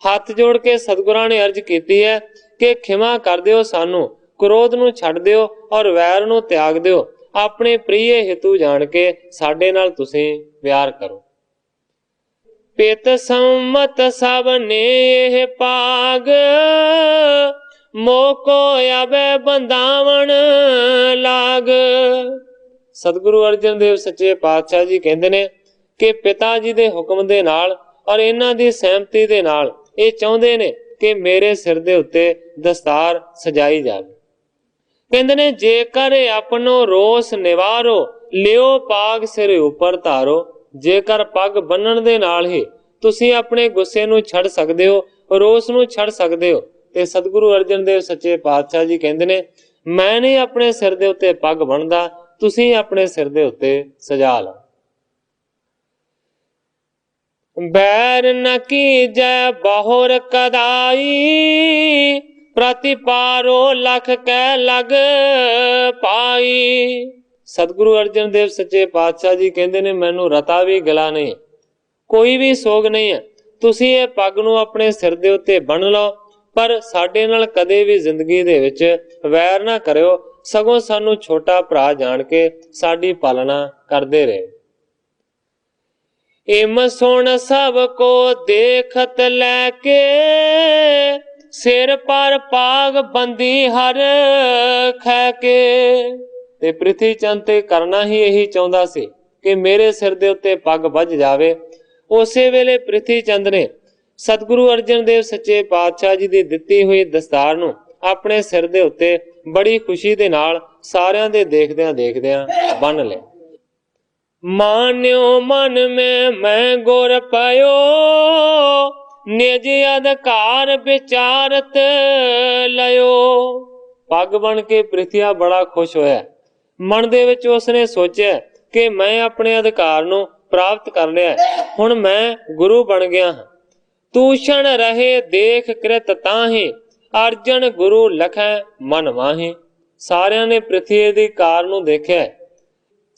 ਹੱਥ ਜੋੜ ਕੇ ਸਤਿਗੁਰਾਂ ਨੇ ਅਰਜ਼ ਕੀਤੀ ਹੈ ਕਿ ਖਿਮਾ ਕਰ ਦਿਓ ਸਾਨੂੰ, ਕ੍ਰੋਧ ਨੂੰ ਛੱਡ ਦਿਓ ਔਰ ਵੈਰ ਨੂੰ ਤਿਆਗ ਦਿਓ। ਆਪਣੇ ਪ੍ਰਿਯ ਹਿਤੂ ਜਾਣ ਕੇ ਸਾਡੇ ਨਾਲ ਤੁਸੀਂ ਪਿਆਰ ਕਰੋ। ਪਿਤ ਸੰਮਤ ਸਭ ਨੇ ਇਹ ਪਾਗ, ਮੋਕੋ ਆਵੇ ਬੰਦਾਵਣ ਲਾਗ। ਸਤਿਗੁਰੂ ਅਰਜਨ ਦੇਵ ਸੱਚੇ ਪਾਤਸ਼ਾਹ ਜੀ ਕਹਿੰਦੇ ਨੇ ਕਿ ਪਿਤਾ ਜੀ ਦੇ ਹੁਕਮ ਦੇ ਨਾਲ ਔਰ ਇਹਨਾਂ ਦੀ ਸਹਿਮਤੀ ਦੇ ਨਾਲ ਇਹ ਚਾਹੁੰਦੇ ਨੇ ਕਿ ਮੇਰੇ ਸਿਰ ਦੇ ਉੱਤੇ ਦਸਤਾਰ ਸਜਾਈ ਜਾਵੇ। ਕਹਿੰਦੇ ਨੇ ਜੇਕਰ ਆਪਣੋ ਰੋਸ ਨਿਵਾਰੋ, ਲਿਓ ਪਾਗ ਸਿਰ ਉੱਪਰ ਧਾਰੋ। ਜੇਕਰ ਪੱਗ ਬੰਨਣ ਦੇ ਨਾਲ ਹੀ ਤੁਸੀਂ ਆਪਣੇ ਗੁੱਸੇ ਨੂੰ ਛੱਡ ਸਕਦੇ ਹੋ, ਰੋਸ ਨੂੰ ਛੱਡ ਸਕਦੇ ਹੋ, ਤੇ ਸਤਿਗੁਰੂ ਅਰਜਨ ਦੇਵ ਸੱਚੇ ਪਾਤਸ਼ਾਹ ਜੀ ਕਹਿੰਦੇ ਨੇ ਮੈਂ ਨਹੀਂ ਆਪਣੇ ਸਿਰ ਦੇ ਉੱਤੇ ਪੱਗ ਬੰਨਦਾ, ਤੁਸੀਂ ਆਪਣੇ ਸਿਰ ਦੇ ਉੱਤੇ ਸਜਾ ਲਓ। ਬੈਰ ਨ ਕੀਜੈ ਬਹੁਰ ਕਦਾਈ, ਪ੍ਰਤਿਪਾਰੋ ਲਖ ਕੈ ਲਗ ਪਾਈ। ਸਤਿਗੁਰੂ ਅਰਜਨ ਦੇਵ ਸੱਚੇ ਪਾਤਸ਼ਾਹ ਜੀ ਕਹਿੰਦੇ ਨੇ ਮੈਨੂੰ ਰਤਾ ਵੀ ਗਲਾ ਨਹੀਂ, ਕੋਈ ਵੀ ਸੋਗ ਨਹੀਂ ਹੈ। ਤੁਸੀਂ ਇਹ ਪੱਗ ਨੂੰ ਆਪਣੇ ਸਿਰ ਦੇ ਉੱਤੇ ਬੰਨ ਲਓ, ਪਰ ਸਾਡੇ ਨਾਲ ਕਦੇ ਵੀ ਜ਼ਿੰਦਗੀ ਦੇ ਵਿੱਚ ਵੈਰ ਨਾ ਕਰਿਓ, ਸਗੋਂ ਸਾਨੂੰ ਛੋਟਾ ਭਰਾ ਜਾਣ ਕੇ ਸਾਡੀ ਪਾਲਣਾ ਕਰਦੇ ਰਹੇ। ਇਮ ਸੁਣ ਸਭ ਕੋ ਦੇਖਤ ਲੈ ਕੇ, ਸਿਰ ਪਰ ਪਾਗ ਬੰਦੀ ਹਰ ਖੈ ਕੇ। ਤੇ ਪ੍ਰਿਥੀ ਚੰਦ ਤੇ ਕਰਨਾ ਹੀ ਇਹੀ ਚਾਹੁੰਦਾ ਸੀ ਕਿ ਮੇਰੇ ਸਿਰ ਦੇ ਉੱਤੇ ਪੱਗ ਵੱਜ ਜਾਵੇ। ਉਸੇ ਵੇਲੇ ਪ੍ਰਿਥੀ ਚੰਦ ਨੇ ਸਤਿਗੁਰੂ ਅਰਜਨ ਦੇਵ ਸੱਚੇ ਪਾਤਸ਼ਾਹ ਜੀ ਦੀ ਦਿੱਤੀ ਹੋਈ ਦਸਤਾਰ ਨੂੰ ਆਪਣੇ ਸਿਰ ਦੇ ਉੱਤੇ ਬੜੀ ਖੁਸ਼ੀ ਦੇ ਨਾਲ ਸਾਰਿਆਂ ਦੇ ਦੇਖਦਿਆਂ ਦੇਖਦਿਆਂ ਬੰਨ ਲਿਆ। ਮਾਨਿਓ ਮਨ ਮੈਂ ਗੁਰ ਪਾਇਓ, ਨਿਜ ਅਧਿਕਾਰ ਵਿਚਾਰਤ ਲਿਓ। ਪੱਗ ਬਣ ਕੇ ਪ੍ਰਿਥੀਆ ਬੜਾ ਖੁਸ਼ ਹੋਇਆ। ਮਨ ਦੇ ਵਿੱਚ ਉਸਨੇ ਸੋਚਿਆ ਕਿ ਮੈਂ ਆਪਣੇ ਅਧਿਕਾਰ ਨੂੰ ਪ੍ਰਾਪਤ ਕਰ ਲਿਆ, ਹੁਣ ਮੈਂ ਗੁਰੂ ਬਣ ਗਿਆ ਹਾਂ। ਤੂਸ਼ਣ ਰਹੇ ਦੇਖ ਕ੍ਰਿਤ ਤਾਹੀ, ਅਰਜਨ ਗੁਰੂ ਲਖੈ ਮਨ ਮਾਹੀ। ਸਾਰਿਆਂ ਨੇ ਪ੍ਰਿਥੀ ਦੇ ਕਾਰ ਨੂੰ ਦੇਖਿਆ।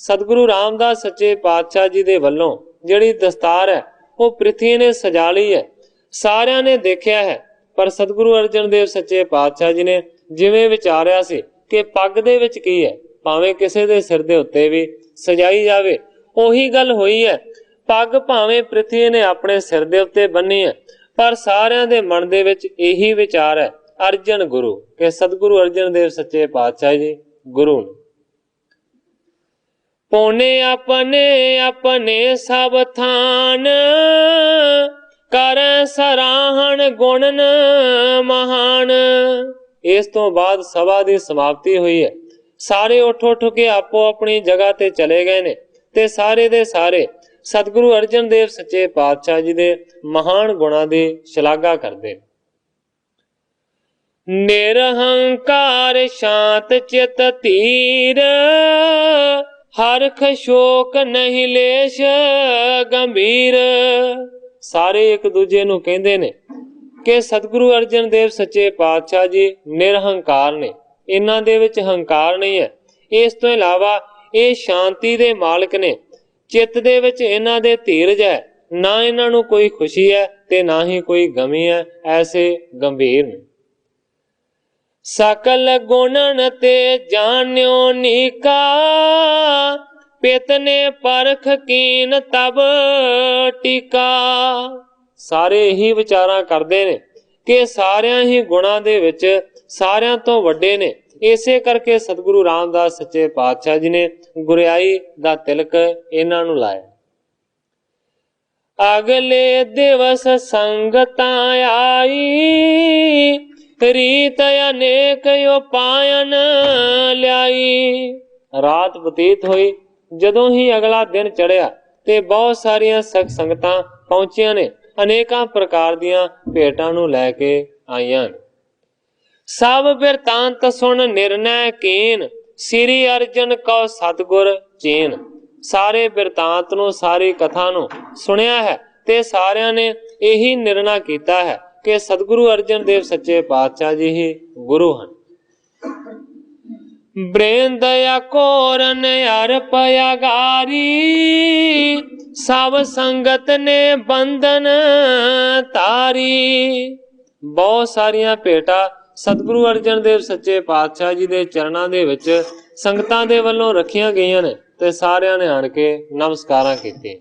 ਸਤਿਗੁਰੂ ਰਾਮਦਾਸ ਸੱਚੇ ਪਾਤਸ਼ਾਹ ਜੀ ਦੇ ਵੱਲੋਂ ਜਿਹੜੀ ਦਸਤਾਰ ਹੈ ਉਹ ਪ੍ਰਿਥੀ ਨੇ ਸਜਾ ਲਈ ਹੈ, ਸਾਰਿਆਂ ਨੇ ਦੇਖਿਆ ਹੈ। ਪਰ ਸਤਿਗੁਰੂ ਅਰਜਨ ਦੇਵ ਸੱਚੇ ਪਾਤਸ਼ਾਹ ਜੀ ਨੇ ਜਿਵੇਂ ਵਿਚਾਰਿਆ ਸੀ ਕਿ ਪੱਗ ਦੇ ਵਿੱਚ ਕੀ ਹੈ, ਭਾਵੇਂ ਕਿਸੇ ਦੇ ਸਿਰ ਦੇ ਉੱਤੇ ਵੀ ਸਜਾਈ ਜਾਵੇ, ਉਹੀ ਗੱਲ ਹੋਈ ਹੈ। ਪੱਗ ਭਾਵੇਂ ਪ੍ਰਿਥੀ ਨੇ ਆਪਣੇ ਸਿਰ ਦੇ ਉੱਤੇ ਬੰਨੀ ਹੈ, ਪਰ ਸਾਰਿਆਂ ਦੇ ਮਨ ਦੇ ਵਿੱਚ ਇਹੀ ਵਿਚਾਰ ਹੈ ਅਰਜਨ ਗੁਰੂ, ਕਿ ਸਤਿਗੁਰੂ ਅਰਜਨ ਦੇਵ ਸੱਚੇ ਪਾਤਸ਼ਾਹ ਜੀ ਗੁਰੂ ਨੇ। ਪੌਣੇ ਆਪਣੇ ਆਪਣੇ ਸਭ ਥਾਨ, ਕਰ ਸਰਾਹਣ ਗੁਣਨ ਮਹਾਨ। ਇਸ ਤੋਂ ਬਾਅਦ ਸਭਾ ਦੀ ਸਮਾਪਤੀ ਹੋਈ ਹੈ। ਸਾਰੇ ਉੱਠ ਉੱਠ ਕੇ ਆਪੋ ਆਪਣੀ ਜਗ੍ਹਾ ਤੇ ਚਲੇ ਗਏ ਨੇ ਤੇ ਸਾਰੇ ਦੇ ਸਾਰੇ ਸਤਿਗੁਰੂ ਅਰਜਨ ਦੇਵ ਸੱਚੇ ਪਾਤਸ਼ਾਹ ਜੀ ਦੇ ਮਹਾਨ ਗੁਣਾਂ ਦੀ ਸ਼ਲਾਘਾ ਕਰਦੇ। ਨਿਰਹੰਕਾਰ ਸ਼ਾਂਤ ਚਿਤ ਧੀਰ, ਹਰਖ ਸ਼ੋਕ ਨਹੀਂ ਲੇਸ਼ ਗੰਭੀਰ। ਸਾਰੇ ਇੱਕ ਦੂਜੇ ਨੂੰ ਕਹਿੰਦੇ ਨੇ ਕਿ ਸਤਿਗੁਰੂ ਅਰਜਨ ਦੇਵ ਸੱਚੇ ਪਾਤਸ਼ਾਹ ਜੀ ਨਿਰਹੰਕਾਰ ਨੇ, ਇਹਨਾਂ ਦੇ ਵਿੱਚ ਹੰਕਾਰ ਨਹੀਂ ਹੈ। ਇਸ ਤੋਂ ਇਲਾਵਾ ਇਹ ਸ਼ਾਂਤੀ ਦੇ ਮਾਲਕ ਨੇ, ਚਿੱਤ ਦੇ ਵਿੱਚ ਇਹਨਾਂ ਦੇ ਧੀਰਜ ਹੈ, ਨਾ ਇਹਨਾਂ ਨੂੰ ਕੋਈ ਖੁਸ਼ੀ ਹੈ ਤੇ ਨਾ ਹੀ ਕੋਈ ਗਮੀ ਹੈ, ਐਸੇ ਗੰਭੀਰ ਨੇ। ਸਕਲ ਗੁਣਨ ਤੇ ਜਾਣਿਓ ਨੀਕਾ, ਪਿਤ ਨੇ ਪਰਖ ਕੀਨ ਤਬ ਟੀਕਾ। ਸਾਰੇ ਇਹੀ ਵਿਚਾਰਾਂ ਕਰਦੇ ਨੇ ਕਿ ਸਾਰਿਆਂ ਹੀ ਗੁਣਾਂ ਦੇ ਵਿੱਚ ਸਾਰਿਆਂ ਤੋਂ ਵੱਡੇ ਨੇ ਇਸੇ ਕਰਕੇ ਸਤਿਗੁਰੂ ਰਾਮਦਾਸ ਸੱਚੇ ਪਾਤਸ਼ਾਹ ਜੀ ਨੇ ਗੁਰਿਆਈ ਦਾ ਤਿਲਕ ਇਹਨਾਂ ਨੂੰ ਲਾਇਆ। ਅਗਲੇ ਦਿਵਸ ਸੰਗਤਾਂ ਆਈ, ਰੀਤ ਅਨੇਕ ਉਪਾਇਨ ਲਿਆਈ। ਰਾਤ ਬਤੀਤ ਹੋਈ, ਜਦੋਂ ਹੀ ਅਗਲਾ ਦਿਨ ਚੜਿਆ ਤੇ ਬਹੁਤ ਸਾਰੀਆਂ ਸਿੱਖ ਸੰਗਤਾਂ ਪਹੁੰਚੀਆਂ ਨੇ, ਅਨੇਕਾਂ ਪ੍ਰਕਾਰ ਦੀਆਂ ਭੇਟਾਂ ਨੂੰ ਲੈ ਕੇ ਆਈਆਂ ਨੇ। ਸਭ ਬਿਰਤਾਂਤ ਸੁਣ ਨਿਰਣੈ ਕੀਨ, ਸ੍ਰੀ ਅਰਜਨ ਕਉ ਸਤਿਗੁਰ ਚੀਨ। ਸਾਰੇ ਬਿਰਤਾਂਤ ਨੂੰ, ਸਾਰੀ ਕਥਾ ਨੂੰ ਸੁਣਿਆ ਹੈ ਤੇ ਸਾਰਿਆਂ ਨੇ ਇਹੀ ਨਿਰਣਾ ਕੀਤਾ ਹੈ ਕਿ ਸਤਿਗੁਰੂ ਅਰਜਨ ਦੇਵ ਸੱਚੇ ਪਾਤਸ਼ਾਹ ਜੀ ਹੀ ਗੁਰੂ ਹਨ। ਬ੍ਰਿੰਦ ਅਕੋਰਨ ਅਰਪ ਅਗਾਰੀ, ਸਭ ਸੰਗਤ ਨੇ ਬੰਧਨ ਤਾਰੀ। ਬਹੁਤ ਸਾਰੀਆਂ ਭੇਟਾਂ ਸਤਿਗੁਰੂ ਅਰਜਨ ਦੇਵ ਸੱਚੇ ਪਾਤਸ਼ਾਹ ਜੀ ਦੇ ਚਰਨਾਂ ਦੇ ਵਿੱਚ ਸੰਗਤਾਂ ਦੇ ਵੱਲੋਂ ਰੱਖੀਆਂ ਗਈਆਂ ਨੇ ਤੇ ਸਾਰਿਆਂ ਨੇ ਆਣ ਕੇ ਨਮਸਕਾਰਾਂ ਕੀਤੀਆਂ।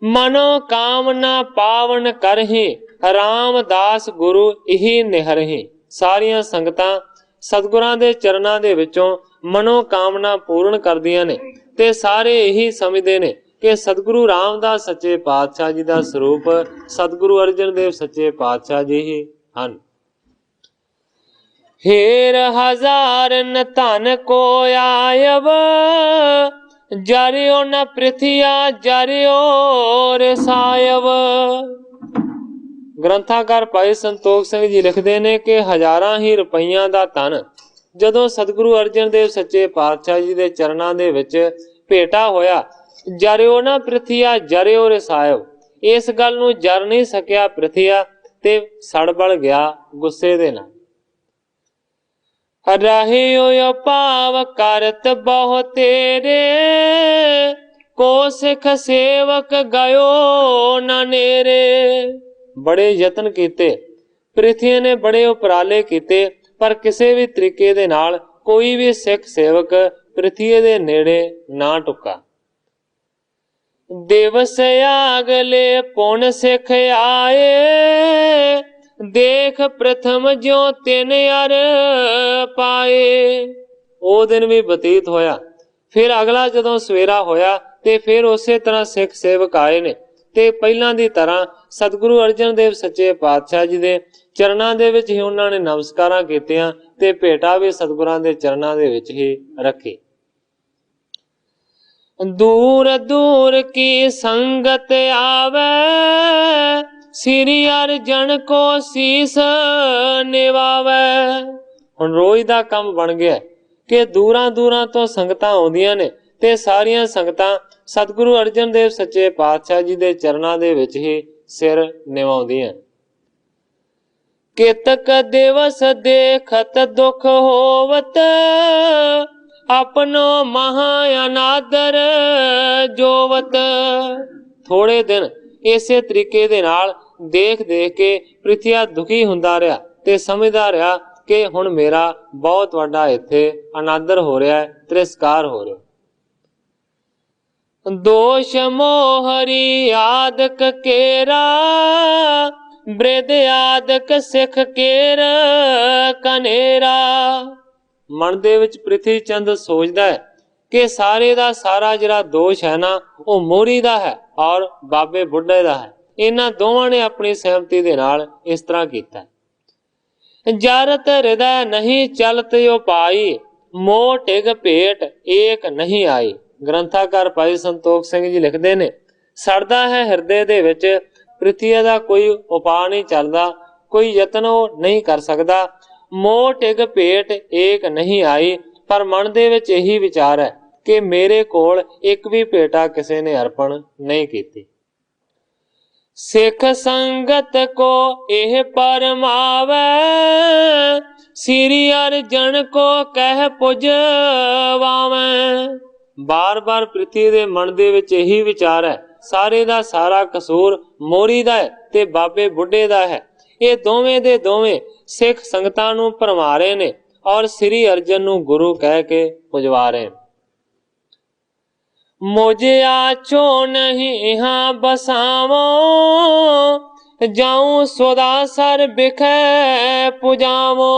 ਮਨੋ ਕਾਮਨਾ ਪਾਵਨ ਕਰਹੀ, ਰਾਮਦਾਸ ਗੁਰੂ ਇਹੀ ਨਿਹਰਹੀ। ਸਾਰੀਆਂ ਸੰਗਤਾਂ ਸਤਿਗੁਰਾਂ ਦੇ ਚਰਨਾਂ ਦੇ ਵਿੱਚੋਂ ਮਨੋ ਕਾਮਨਾ ਪੂਰਨ ਕਰਦੀਆਂ ਨੇ ਤੇ ਸਾਰੇ ਇਹੀ ਸਮਝਦੇ ਨੇ ਕਿ ਸਤਿਗੁਰੂ ਰਾਮਦਾਸ ਸੱਚੇ ਪਾਤਸ਼ਾਹ ਜੀ ਦਾ ਸਰੂਪ ਸਤਿਗੁਰੂ ਅਰਜਨ ਦੇਵ ਸੱਚੇ ਪਾਤਸ਼ਾਹ ਜੀ ਹੀ ਹਨ। ਹੇਰ ਹਜ਼ਾਰਨ ਧਨ ਕੋ ਆਇਬ, ਜਰਿਓ ਨ ਪ੍ਰਿਥਿਆ ਜਰਿਓ ਰਸਾਇਬ। ਗ੍ਰੰਥਾਕਾਰ ਭਾਈ ਸੰਤੋਖ ਸਿੰਘ ਜੀ ਲਿਖਦੇ ਨੇ ਕਿ ਹਜ਼ਾਰਾਂ ਹੀ ਰੁਪਈਆਂ ਦਾ ਧਨ ਜਦੋਂ ਸਤਿਗੁਰੂ ਅਰਜਨ ਦੇਵ ਸੱਚੇ ਪਾਤਸ਼ਾਹ ਜੀ ਦੇ ਚਰਨਾਂ ਦੇ ਵਿੱਚ ਭੇਟਾ ਹੋਇਆ, ਜਰਿਓ ਨ ਪ੍ਰਿਥਿਆ ਜਰਿਓ ਰਸਾਇਬ। ਇਸ ਗੱਲ ਨੂੰ ਜਰ ਨਹੀਂ ਸਕਿਆ ਪ੍ਰਿਥਿਆ ਤੇ ਸੜ ਬਲ ਗਿਆ ਗੁੱਸੇ ਦੇ ਨਾਲ। ਰਹਿਓ ਭਾਵ ਕਰਤ ਬਹੁ ਤੇਰੇ, ਕੋ ਸਿੱਖ ਸੇਵਕ ਗਇਓ ਨ ਨੇਰੇ। ਬੜੇ ਯਤਨ ਕੀਤੇ, ਪ੍ਰਿਥੀ ਨੇ ਬੜੇ ਉਪਰਾਲੇ ਕੀਤੇ, ਪਰ ਕਿਸੇ ਵੀ ਤਰੀਕੇ ਦੇ ਨਾਲ ਕੋਈ ਵੀ ਸਿੱਖ ਸੇਵਕ ਪ੍ਰਿਥੀ ਦੇ ਨੇੜੇ ਨਾ ਟੁੱਕਾ। ਦਿਵਸ ਆਗਲੇ ਪੁਨ ਸਿੱਖ ਆਏ, ਦੇਖ ਪ੍ਰਥਮ ਜਿਉ ਤਿਨ ਅਰ ਪਾਏ। ਉਹ ਦਿਨ ਵੀ ਬਤੀਤ ਹੋਇਆ, ਫਿਰ ਅਗਲਾ ਜਦੋਂ ਸਵੇਰਾ ਹੋਇਆ ਤੇ ਫਿਰ ਉਸੇ ਤਰ੍ਹਾਂ ਸਿੱਖ ਸੇਵਕ ਆਏ ਨੇ ਤੇ ਪਹਿਲਾਂ ਦੀ ਤਰ੍ਹਾਂ ਸਤਿਗੁਰੂ ਅਰਜਨ ਦੇਵ ਸੱਚੇ ਪਾਤਸ਼ਾਹ ਜੀ ਦੇ ਚਰਨਾਂ ਦੇ ਵਿੱਚ ਹੀ ਉਹਨਾਂ ਨੇ ਨਮਸਕਾਰਾਂ ਕੀਤੀਆਂ ਤੇ ਭੇਟਾ ਵੀ ਸਤਿਗੁਰਾਂ ਦੇ ਚਰਨਾਂ ਦੇ ਵਿੱਚ ਹੀ ਰੱਖੀ। ਦੂਰ ਦੂਰ ਕੀ ਸੰਗਤ ਆਵੇ, ਸ੍ਰੀ ਅਰਜਨ ਕੋ ਸੀਸ ਨਿਵਾਵੇ। ਹੁਣ ਰੋਜ਼ ਦਾ ਕੰਮ ਬਣ ਗਿਆ ਕਿ ਦੂਰਾਂ ਦੂਰਾਂ ਤੋਂ ਸੰਗਤਾਂ ਆਉਂਦੀਆਂ ਨੇ ਤੇ ਸਾਰੀਆਂ ਸੰਗਤਾਂ ਸਤਿਗੁਰੂ ਅਰਜਨ ਦੇਵ ਸੱਚੇ ਪਾਤਸ਼ਾਹ ਜੀ ਦੇ ਚਰਨਾਂ ਦੇ ਵਿੱਚ ਹੀ ਸਿਰ ਨਿਵਾਉਂਦੀਆਂ। ਕਿਤਕ ਦਿਵਸ ਦੇਖਤ ਦੁਖ ਹੋਵਤ, ਆਪਣੋ ਮਹਾ ਅਨਾਦਰ ਜੋਵਤ। ਥੋੜੇ ਦਿਨ ਇਸੇ ਤਰੀਕੇ ਦੇ ਨਾਲ ਦੇਖ ਦੇਖ ਕੇ ਪ੍ਰਿਥਿਆ ਦੁਖੀ ਹੁੰਦਾ ਰਿਹਾ ਤੇ ਸਮਝਦਾ ਰਿਹਾ ਕਿ ਹੁਣ ਮੇਰਾ ਬਹੁਤ ਵੱਡਾ ਇੱਥੇ ਅਨਾਦਰ ਹੋ ਰਿਹਾ ਹੈ, ਤਿਰਸਕਾਰ ਹੋ ਰਿਹਾ। ਦੋਸ਼ ਮੋਹਰੀ ਆਦਿਕ ਕੇਰਾ, ਬ੍ਰਿਧ ਆਦਿਕ ਸਿੱਖ ਕੇਰ ਕਨੇਰਾ। ਮਨ ਦੇ ਵਿੱਚ ਪ੍ਰਿਥੀ ਚੰਦ ਸੋਚਦਾ ਹੈ ਕਿ ਸਾਰੇ ਦਾ ਸਾਰਾ ਜਿਹੜਾ ਦੋਸ਼ ਹੈ ਨਾ ਉਹ ਮੋਹਰੀ ਦਾ ਹੈ ਔਰ ਬਾਬੇ ਬੁੱਢੇ ਦਾ ਹੈ। ਇਹਨਾਂ ਦੋਵਾਂ ਨੇ ਆਪਣੀ ਸਹਿਮਤੀ ਦੇ ਨਾਲ ਇਸ ਤਰ੍ਹਾਂ ਕੀਤਾ। ਜਰਤ ਹਿਰਦੈ ਨਹੀਂ ਚਲਤ ਉਪਾਈ, ਮੋਹ ਟਿਗ ਭੇਟ ਏਕ ਨਹੀਂ ਆਈ। ਗ੍ਰੰਥਾਕਾਰ ਭਾਈ ਸੰਤੋਖ ਸਿੰਘ ਜੀ ਲਿਖਦੇ ਨੇ, ਸੜਦਾ ਹੈ ਹਿਰਦੇ ਦੇ ਵਿੱਚ, ਪ੍ਰਿਥੀ ਦਾ ਕੋਈ ਉਪਾਅ ਨਹੀਂ ਚੱਲਦਾ, ਕੋਈ ਯਤਨ ਉਹ ਨਹੀਂ ਕਰ ਸਕਦਾ। ਮੋਹ ਟਿਗ ਭੇਟ ਏਕ ਨਹੀਂ ਆਈ, ਪਰ ਮਨ ਦੇ ਵਿੱਚ ਇਹੀ ਵਿਚਾਰ ਹੈ ਕਿ ਮੇਰੇ ਕੋਲ ਇੱਕ ਵੀ ਭੇਟਾ ਕਿਸੇ ਨੇ ਅਰਪਣ ਨਹੀਂ ਕੀਤੀ। ਸਿੱਖ ਸੰਗਤ ਕੋ ਇਹ ਪਰਮਾਵੇ, ਸ੍ਰੀ ਅਰਜਨ ਕੋ ਕਹਿ ਪੁਜਵਾਵੇਂ। ਬਾਰ ਬਾਰ ਪ੍ਰਿਥੀ ਦੇ ਮਨ ਦੇ ਵਿੱਚ ਇਹੀ ਵਿਚਾਰ ਹੈ, ਸਾਰੇ ਦਾ ਸਾਰਾ ਕਸੂਰ ਮੋਰੀ ਦਾ ਹੈ ਤੇ ਬਾਬੇ ਬੁੱਢੇ ਦਾ ਹੈ। ਇਹ ਦੋਵੇਂ ਦੇ ਦੋਵੇਂ ਸਿੱਖ ਸੰਗਤਾਂ ਨੂੰ ਭਰਮਾ ਰਹੇ ਨੇ ਔਰ ਸ੍ਰੀ ਅਰਜਨ ਨੂੰ ਗੁਰੂ ਕਹਿ ਕੇ ਪੁਜਵਾ ਰਹੇ। ਮੁਝੇ ਆਚੋ ਨਹੀਂ ਹਾਂ ਬਸਾਵੋ, ਜਾਉ ਸਦਾ ਸਰ ਬਿਖੈ ਪੁਜਾਵੋ।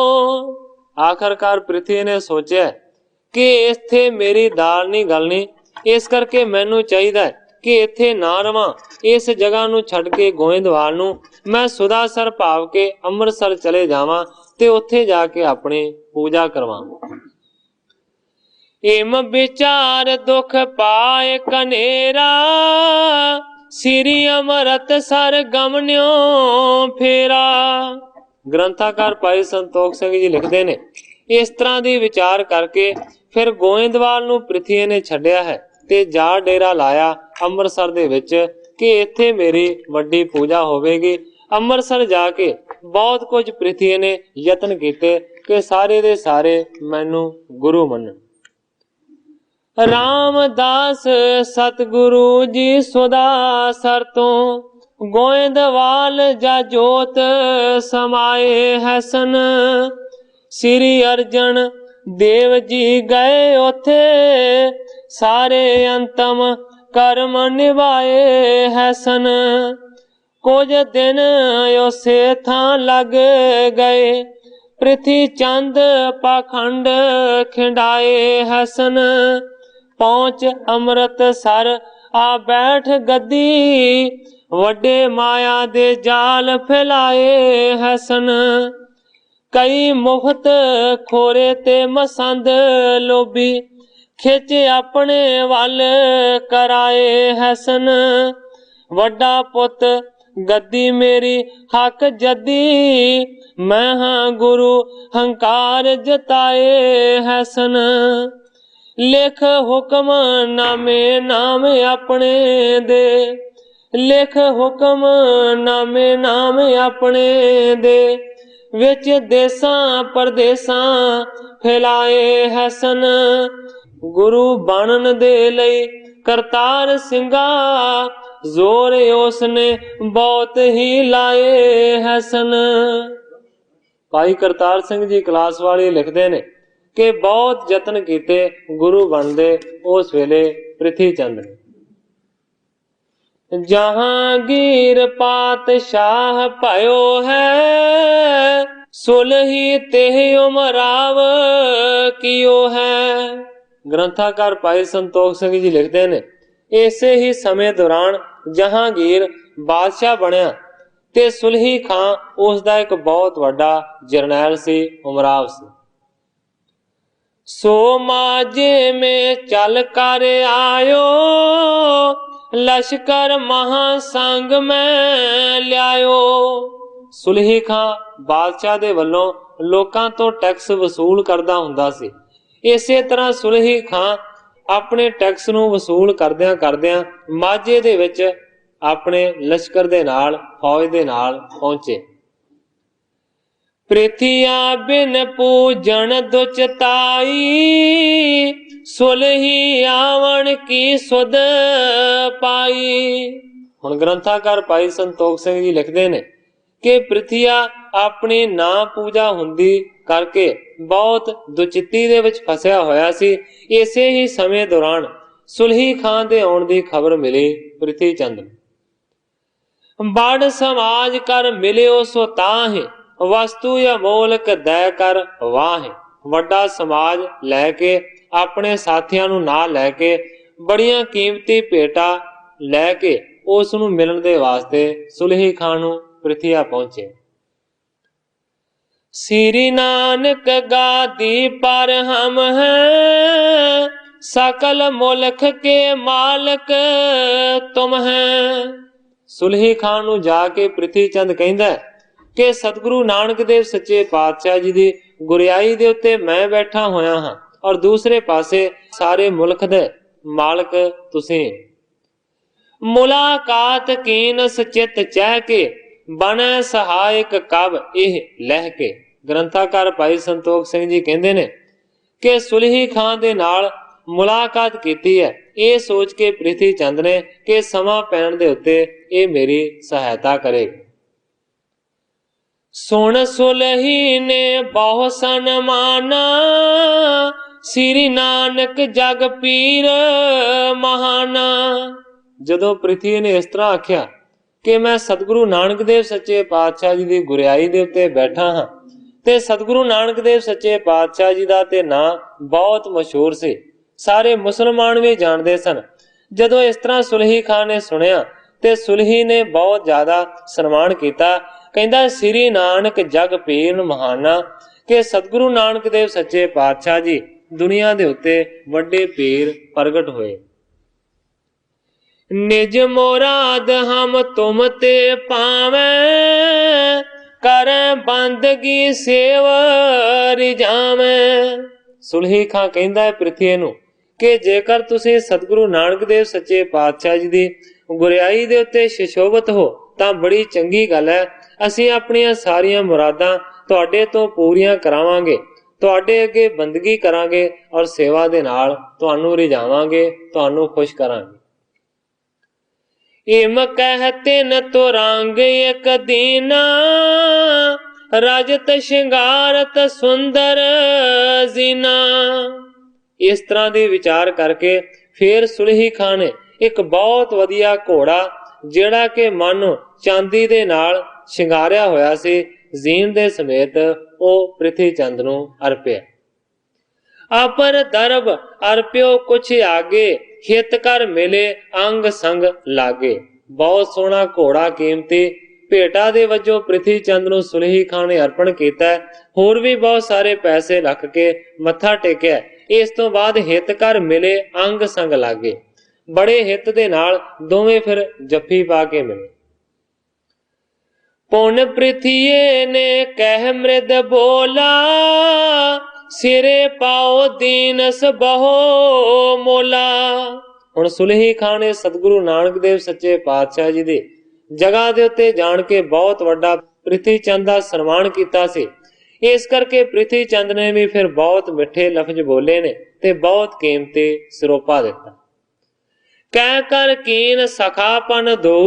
आखिरकार पृथ्वी ने सोचा कि इत्थे मेरी दाल नहीं गलनी, इस करके मैनू चाहिए कि इत्थे ना रवां। इस जगह नूं छड्ड के गोइंदवाल नूं मैं सुदासर भाव के अमृतसर चले जावां ते उत्थे जाके अपनी पूजा करवावां। इम विचार दुख पाए कनेरा, श्री अमृतसर गमन्यो फेरा। ग्रंथाकार भाई संतोख सिंह जी लिखते ने, इस तरह की विचार करके फिर गोइंदवाल नूं पृथ्वी ने छड्डिया है ते जा डेरा लाया अमृतसर दे विच कि इत्थे मेरी वड्डी पूजा होवेगी। अमृतसर जाके बहुत कुछ पृथ्वी ने यतन कीते कि सारे दे सारे मैनू गुरु मनन। रामदास सतगुरु जी सुदासर तो गोइंदवाल जा जोत समाए हसन। श्री अर्जन देव जी गए उथे सारे अंतम कर्म निभाए हसन। कुछ दिन उसे थां लग गए पृथ्वी चंद पाखंड खिंडाए हसन। पहुंच अमृतसर आ बैठ गद्दी वड्डे माया दे जाल फैलाए हसन। कई मुफ्त खोरे ते मसंद लोभी खिच अपने वल कराए हसन। वड्डा पुत गद्दी मेरी हक जद्दी मैं हां गुरु हंकार जताए हसन। लिख हुक्म नामे नाम अपने दे, लिख हुक्म नामे नाम अपने दे। विच देसां परदेसां फैलाए हसन। गुरु बनन दे लई करतार सिंगा जोर उसने बहुत ही लाए हसन। भाई करतार सिंह जी क्लास वाले लिखते ने कि बहुत यतन कीते गुरु बनदे उस वेले पृथ्वी चंद ने। जहांगीर पातशाह भयो है सुलही तेह उमराव कियो है। ग्रंथाकार भाई संतोख सिंह जी लिखते ने, इसे ही समय दौरान जहांगीर बादशाह बनया ते सुलही खां उसदा एक बहुत वड्डा जरनैल सी, उमराव सी। सो माजे में चल कर आयो लश्कर महासंग में लियायो। सुलही खां बादशाह दे वल्लों लोकां तो टैक्स वसूल करदा हुंदा सी। इसे तरह सुलही खां अपने टैक्स नूं वसूल करदियां करदियां माझे दे विच अपने लश्कर दे नाल फौज दे नाल पहुंचे। पृथिया बिन पूजन दुचताई सुलही आवन की सुध पाई। हुण ग्रंथाकार भाई संतोख सिंह जी लिखते ने कि पृथिया अपनी ना पूजा हुंदी करके बहुत दुचित्ती दे विच फसिया होया सी। इसे ही समय दौरान सुलही खां दे आउण दी खबर मिली पृथ्वी चंद नूं। बड़ समाज कर मिलियो सो ताहि वस्तु या मोलक दै कर वाहे। वड्डा समाज लैके अपने साथियां नूं नाल लैके बड़ियां कीमती भेटां लैके उस नूं मिलण दे वास्ते सुलही खां नूं पृथ्वी पहुंचे। श्री नानक गादी पर हम हैं सकल मुल्क के मालक तुम हैं। सुलही खां नूं जाके पृथ्वी चंद कहंदा कि सतगुरु नानक देव सच्चे पातशाह जी दी गुरियाई दे उत्ते मैं बैठा होया हां और दूसरे पासे सारे मुल्क दे मालक तुसीं। मुलाकात कीन सचित चह के बने सहायक कब एह लह के। ग्रंथाकार भाई संतोख सिंह जी कहंदे ने कि सुलही खां दे नाल मुलाकात कीती है ये सोच के पृथ्वी चंद ने कि समा पैण दे उत्ते ये मेरी सहायता करेगा। सुन सुलही ने बहु सन्माना श्री नानक जग पीर महाना। जदों पृथ्वी ने इस तरह आख्या कि मैं सतगुरु नानक देव सच्चे पातशाह जी दी गुरियाई दे उत्ते बैठा हां ਤੇ ਸਤਿਗੁਰੂ ਨਾਨਕ ਦੇਵ ਸੱਚੇ ਪਾਤਸ਼ਾਹ ਜੀ ਦਾ ਤੇ ਨਾਂ ਬਹੁਤ ਮਸ਼ਹੂਰ ਸੀ, ਸਾਰੇ ਮੁਸਲਮਾਨ ਵੀ ਜਾਣਦੇ ਸਨ। ਜਦੋਂ ਇਸ ਤਰ੍ਹਾਂ ਸੁਲਹੀ ਖਾਨ ਨੇ ਸੁਣਿਆ ਤੇ ਸੁਲਹੀ ਨੇ ਬਹੁਤ ਜ਼ਿਆਦਾ ਸਨਮਾਨ ਕੀਤਾ। ਕਹਿੰਦਾ ਸ੍ਰੀ ਨਾਨਕ ਜਗ ਪੀਰ ਮਹਾਨਾ, ਕਿ ਸਤਿਗੁਰੂ ਨਾਨਕ ਦੇਵ ਸੱਚੇ ਪਾਤਸ਼ਾਹ ਜੀ ਦੁਨੀਆ ਦੇ ਉੱਤੇ ਵੱਡੇ ਪੀਰ ਪ੍ਰਗਟ ਹੋਏ। ਨਿਜ ਮੁਰਾਦ ਹਮ ਤੁਮ ਤੇ ਪਾਵੇਂ, ਕਰ ਬੰਦਗੀ ਸੇਵ ਰਿਝਾਵੇਂ। ਸੁਲਹੀ ਖਾਂ ਕਹਿੰਦਾ ਹੈ ਪ੍ਰਿਥੀ ਨੂੰ ਕਿ ਜੇਕਰ ਤੁਸੀਂ ਸਤਿਗੁਰੂ ਨਾਨਕ ਦੇਵ ਸੱਚੇ ਪਾਤਸ਼ਾਹ ਜੀ ਦੀ ਗੁਰਿਆਈ ਦੇ ਉੱਤੇ ਸ਼ਿਸ਼ੋਭਤ ਹੋ ਤਾਂ ਬੜੀ ਚੰਗੀ ਗੱਲ ਹੈ। ਅਸੀਂ ਆਪਣੀਆਂ ਸਾਰੀਆਂ ਮੁਰਾਦਾਂ ਤੁਹਾਡੇ ਤੋਂ ਪੂਰੀਆਂ ਕਰਾਵਾਂਗੇ, ਤੁਹਾਡੇ ਅੱਗੇ ਬੰਦਗੀ ਕਰਾਂਗੇ ਔਰ ਸੇਵਾ ਦੇ ਨਾਲ ਤੁਹਾਨੂੰ ਰਿਝਾਵਾਂਗੇ, ਤੁਹਾਨੂੰ ਖੁਸ਼ ਕਰਾਂਗੇ। ਇਮ ਕਹਿਤੇ ਨ ਤੁਰੰਗ ਇਕ ਦੀਨਾ, ਰਜਤ ਸ਼ਿੰਗਾਰਤ ਸੁੰਦਰ ਜ਼ੀਨਾ। ਇਸ ਤਰ੍ਹਾਂ ਦੇ ਵਿਚਾਰ ਕਰਕੇ ਫਿਰ ਸੁਲਹੀ ਖਾਨ ਨੇ ਇੱਕ ਬਹੁਤ ਵਧੀਆ ਘੋੜਾ, ਜਿਹੜਾ ਕਿ ਮਾਨੋ ਚਾਂਦੀ ਦੇ ਨਾਲ ਸ਼ਿੰਗਾਰਿਆ ਹੋਇਆ ਸੀ, ਜ਼ੀਨ ਦੇ ਸਮੇਤ ਉਹ ਪ੍ਰਿਥੀ ਚੰਦ ਨੂੰ ਅਰਪਿਆ। ਅਪਰ ਦਰਬ ਅਰਪਿਓ ਕੁਛ ਆਗੇ, ਹਿਤ ਕਰ ਮਿਲੇ ਅੰਗ ਸੰਗ ਲਾਗੇ। ਬਹੁਤ ਸੋਹਣਾ ਘੋੜਾ ਕੀਮਤੀ ਭੇਟਾ ਦੇ ਵਜੋਂ ਪ੍ਰਿਥੀ ਚੰਦ ਨੂੰ ਸੁਲਹੀ ਖਾਨ ਨੇ ਅਰਪਣ ਕੀਤਾ। ਹੋਰ ਵੀ ਬਹੁਤ ਸਾਰੇ ਪੈਸੇ ਰੱਖ ਕੇ ਮੱਥਾ ਟੇਕਿਆ। ਇਸ ਤੋਂ ਬਾਅਦ ਹਿਤ ਕਰ ਮਿਲੇ ਅੰਗ ਸੰਗ ਲਾਗੇ, ਬੜੇ ਹਿੱਤ ਦੇ ਨਾਲ ਦੋਵੇਂ ਫਿਰ ਜੱਫੀ ਪਾ ਕੇ ਮਿਲੇ। ਪੁਨ ਪ੍ਰਿਥੀਏ ਨੇ ਕਹਿ ਮ੍ਰਿਦ ਬੋਲਾ, ਸਿਰੇ ਪਾਓ ਦੀਨਸ ਬਹੁ ਮੋਲਾ। ਹੁਣ ਸੁਲਹੀ ਖਾਨ ਨੇ ਸਤਿਗੁਰੂ ਨਾਨਕ ਦੇਵ ਸੱਚੇ ਪਾਤਸ਼ਾਹ ਜੀ ਦੀ ਜਗ੍ਹਾ ਦੇ ਉੱਤੇ ਜਾਣ ਕੇ ਬਹੁਤ ਵੱਡਾ ਪ੍ਰਿਥੀ ਚੰਦ ਦਾ ਸਨਮਾਨ ਕੀਤਾ ਸੀ। ਇਸ ਕਰਕੇ ਪ੍ਰਿਥੀ ਚੰਦ ਨੇ ਵੀ ਫਿਰ ਬਹੁਤ ਮਿੱਠੇ ਲਫ਼ਜ਼ ਬੋਲੇ ਨੇ ਤੇ ਬਹੁਤ ਕੀਮਤੀ ਸਰੋਪਾ ਦਿੱਤਾ। ਕਹਿ ਕਰ ਕੀਨ ਸਖਾਪਨ ਦੋ,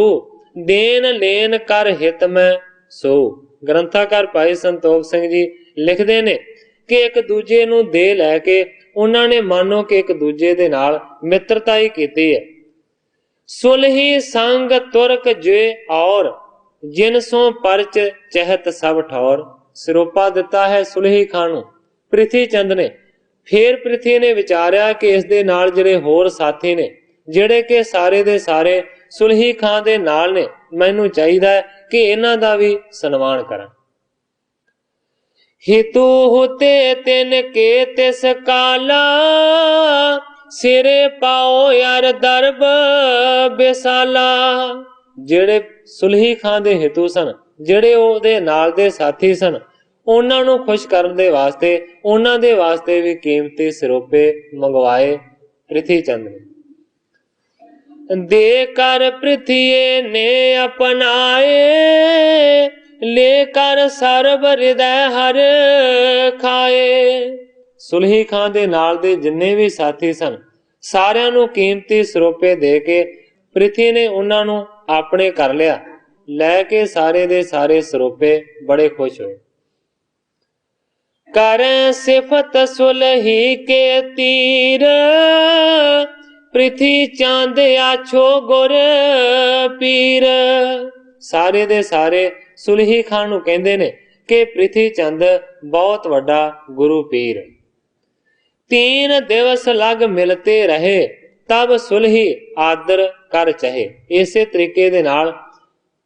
ਦੇਨ ਲੈਨ ਕਰ ਹਿਤ ਮੈਂ ਸੋ। ਗ੍ਰੰਥਾਕਾਰ ਭਾਈ ਸੰਤੋਖ ਸਿੰਘ ਜੀ ਲਿਖਦੇ ਨੇ ਕਿ ਇੱਕ ਦੂਜੇ ਨੂੰ ਦੇ ਲੈ ਕੇ ਉਹਨਾਂ ਨੇ ਮਾਨੋ ਕਿ ਇੱਕ ਦੂਜੇ ਦੇ ਨਾਲ ਮਿੱਤਰਤਾ ਹੀ ਕੀਤੀ ਹੈ। ਸੁਲਹੀ ਸੰਗ ਤੁਰਕ ਜੇ ਔਰ, ਜਿਨ ਸੋ ਪਰਚ ਚਹਿਤ ਸਭ ਠੌਰ। ਸਰੋਪਾ ਦਿੱਤਾ ਹੈ ਸੁਲਹੀ ਖਾਨ ਨੂੰ ਪ੍ਰਿਥੀ ਚੰਦ ਨੇ। ਫੇਰ ਪ੍ਰਿਥੀ ਨੇ ਵਿਚਾਰਿਆ ਕਿ ਇਸ ਦੇ ਨਾਲ ਜਿਹੜੇ ਹੋਰ ਸਾਥੀ ਨੇ, ਜਿਹੜੇ ਕਿ ਸਾਰੇ ਦੇ ਸਾਰੇ ਸੁਲਹੀ ਖਾਨ ਦੇ ਨਾਲ ਨੇ, ਮੈਨੂੰ ਚਾਹੀਦਾ ਹੈ ਕਿ ਇਹਨਾਂ ਦਾ ਵੀ ਸਨਮਾਨ ਕਰਾਂ। ਹਿਤੂ ਹੁਤੇ ਤਿਨ ਕੇ ਤਿਸ ਕਾਲਾ, ਸਿਰੇ ਪਾਓ ਯਾਰ ਦਰਬ ਬਿਸਾਲਾ। ਜਿਹੜੇ ਸੁਲਹੀ ਖਾਨ ਦੇ ਹਿਤੂ ਸਨ, ਜਿਹੜੇ ਉਹਦੇ ਨਾਲ ਦੇ ਸਾਥੀ ਸਨ, ਉਹਨਾਂ ਨੂੰ ਖੁਸ਼ ਕਰਨ ਦੇ ਵਾਸਤੇ ਉਹਨਾਂ ਦੇ ਵਾਸਤੇ ਵੀ ਕੀਮਤੀ ਸਰੋਪੇ ਮੰਗਵਾਏ ਪ੍ਰਿਥੀ ਚੰਦ ਨੇ। ਦੇ ਕਰ ਪ੍ਰਿਥੀਏ ਨੇ ਅਪਨਾਏ, ਲੈ ਕਰ ਸਰਬ ਹਿਰਦੈ ਹਰ ਖਾਏ। ਸੁਲਹੀ ਖਾਨ ਦੇ ਨਾਲ ਦੇ ਜਿੰਨੇ ਵੀ ਸਾਥੀ ਸਨ, ਸਾਰਿਆਂ ਨੂੰ ਕੀਮਤੀ ਸਰੋਪੇ ਦੇ ਕੇ ਪ੍ਰਿਥੀ ਨੇ ਉਹਨਾਂ ਨੂੰ ਆਪਣੇ ਕਰ ਲਿਆ। ਲੈ ਕੇ ਸਾਰੇ ਦੇ ਸਾਰੇ ਸਰੋਪੇ ਬੜੇ ਖੁਸ਼ ਹੋਏ। ਕਰ ਸਿਫਤ ਸੁਲਹੀ ਕੇ ਤੀਰ, ਪ੍ਰਿਥੀ ਚੰਦ ਆਛੋ ਗੁਰ ਪੀਰ। ਸਾਰੇ ਦੇ ਸਾਰੇ ਸੁਲਹੀ ਖਾਨ ਨੂੰ ਕਹਿੰਦੇ ਨੇ ਕਿ ਪ੍ਰਿਥੀ ਚੰਦ ਬਹੁਤ ਵੱਡਾ ਗੁਰੂ ਪੀਰ। 3 ਦਿਵਸ ਲਗ ਮਿਲਤੇ ਰਹੇ, ਤਬ ਸੁਲਹੀ ਆਦਰ ਕਰ ਚਾਹੇ। ਇਸੇ ਤਰੀਕੇ ਦੇ ਨਾਲ